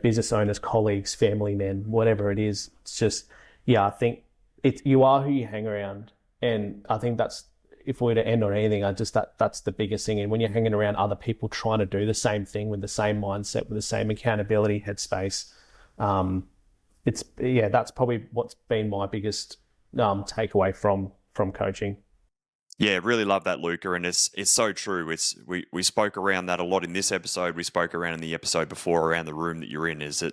business owners, colleagues, family men, whatever it is. It's just, I think you are who you hang around. And I think that's if we were to end on anything, that's the biggest thing. And when you're hanging around other people trying to do the same thing with the same mindset, with the same accountability headspace, that's probably what's been my biggest takeaway from coaching. Yeah, really love that, Luca, and it's so true. We spoke around that a lot in this episode. We spoke around in the episode before around the room that you're in. Is that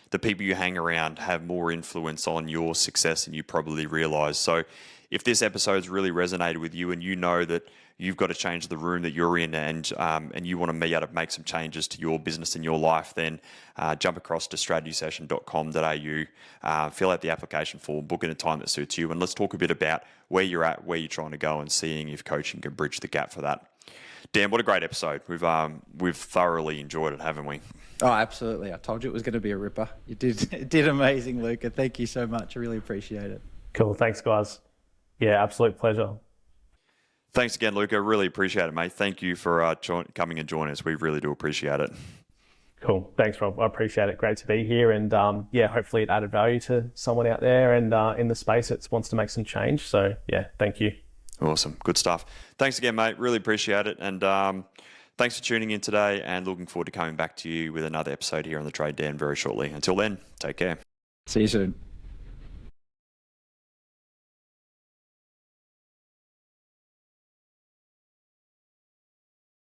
the people you hang around have more influence on your success than you probably realize. So, if this episode's really resonated with you, and you know that you've got to change the room that you're in, and you want to be able to make some changes to your business and your life, then jump across to strategysession.com.au, fill out the application form, book in a time that suits you, and let's talk a bit about where you're at, where you're trying to go, and seeing if coaching can bridge the gap for that. Dan, what a great episode. We've thoroughly enjoyed it, haven't we? Oh, absolutely. I told you it was going to be a ripper. You did amazing, Luca. Thank you so much. I really appreciate it. Cool. Thanks, guys. Yeah, absolute pleasure. Thanks again, Luca. Really appreciate it, mate. Thank you for coming and joining us. We really do appreciate it. Cool. Thanks, Rob. I appreciate it. Great to be here. And hopefully it added value to someone out there and in the space that wants to make some change. So, yeah, thank you. Awesome. Good stuff. Thanks again, mate. Really appreciate it. And thanks for tuning in today, and looking forward to coming back to you with another episode here on The Trade Dan very shortly. Until then, take care. See you soon.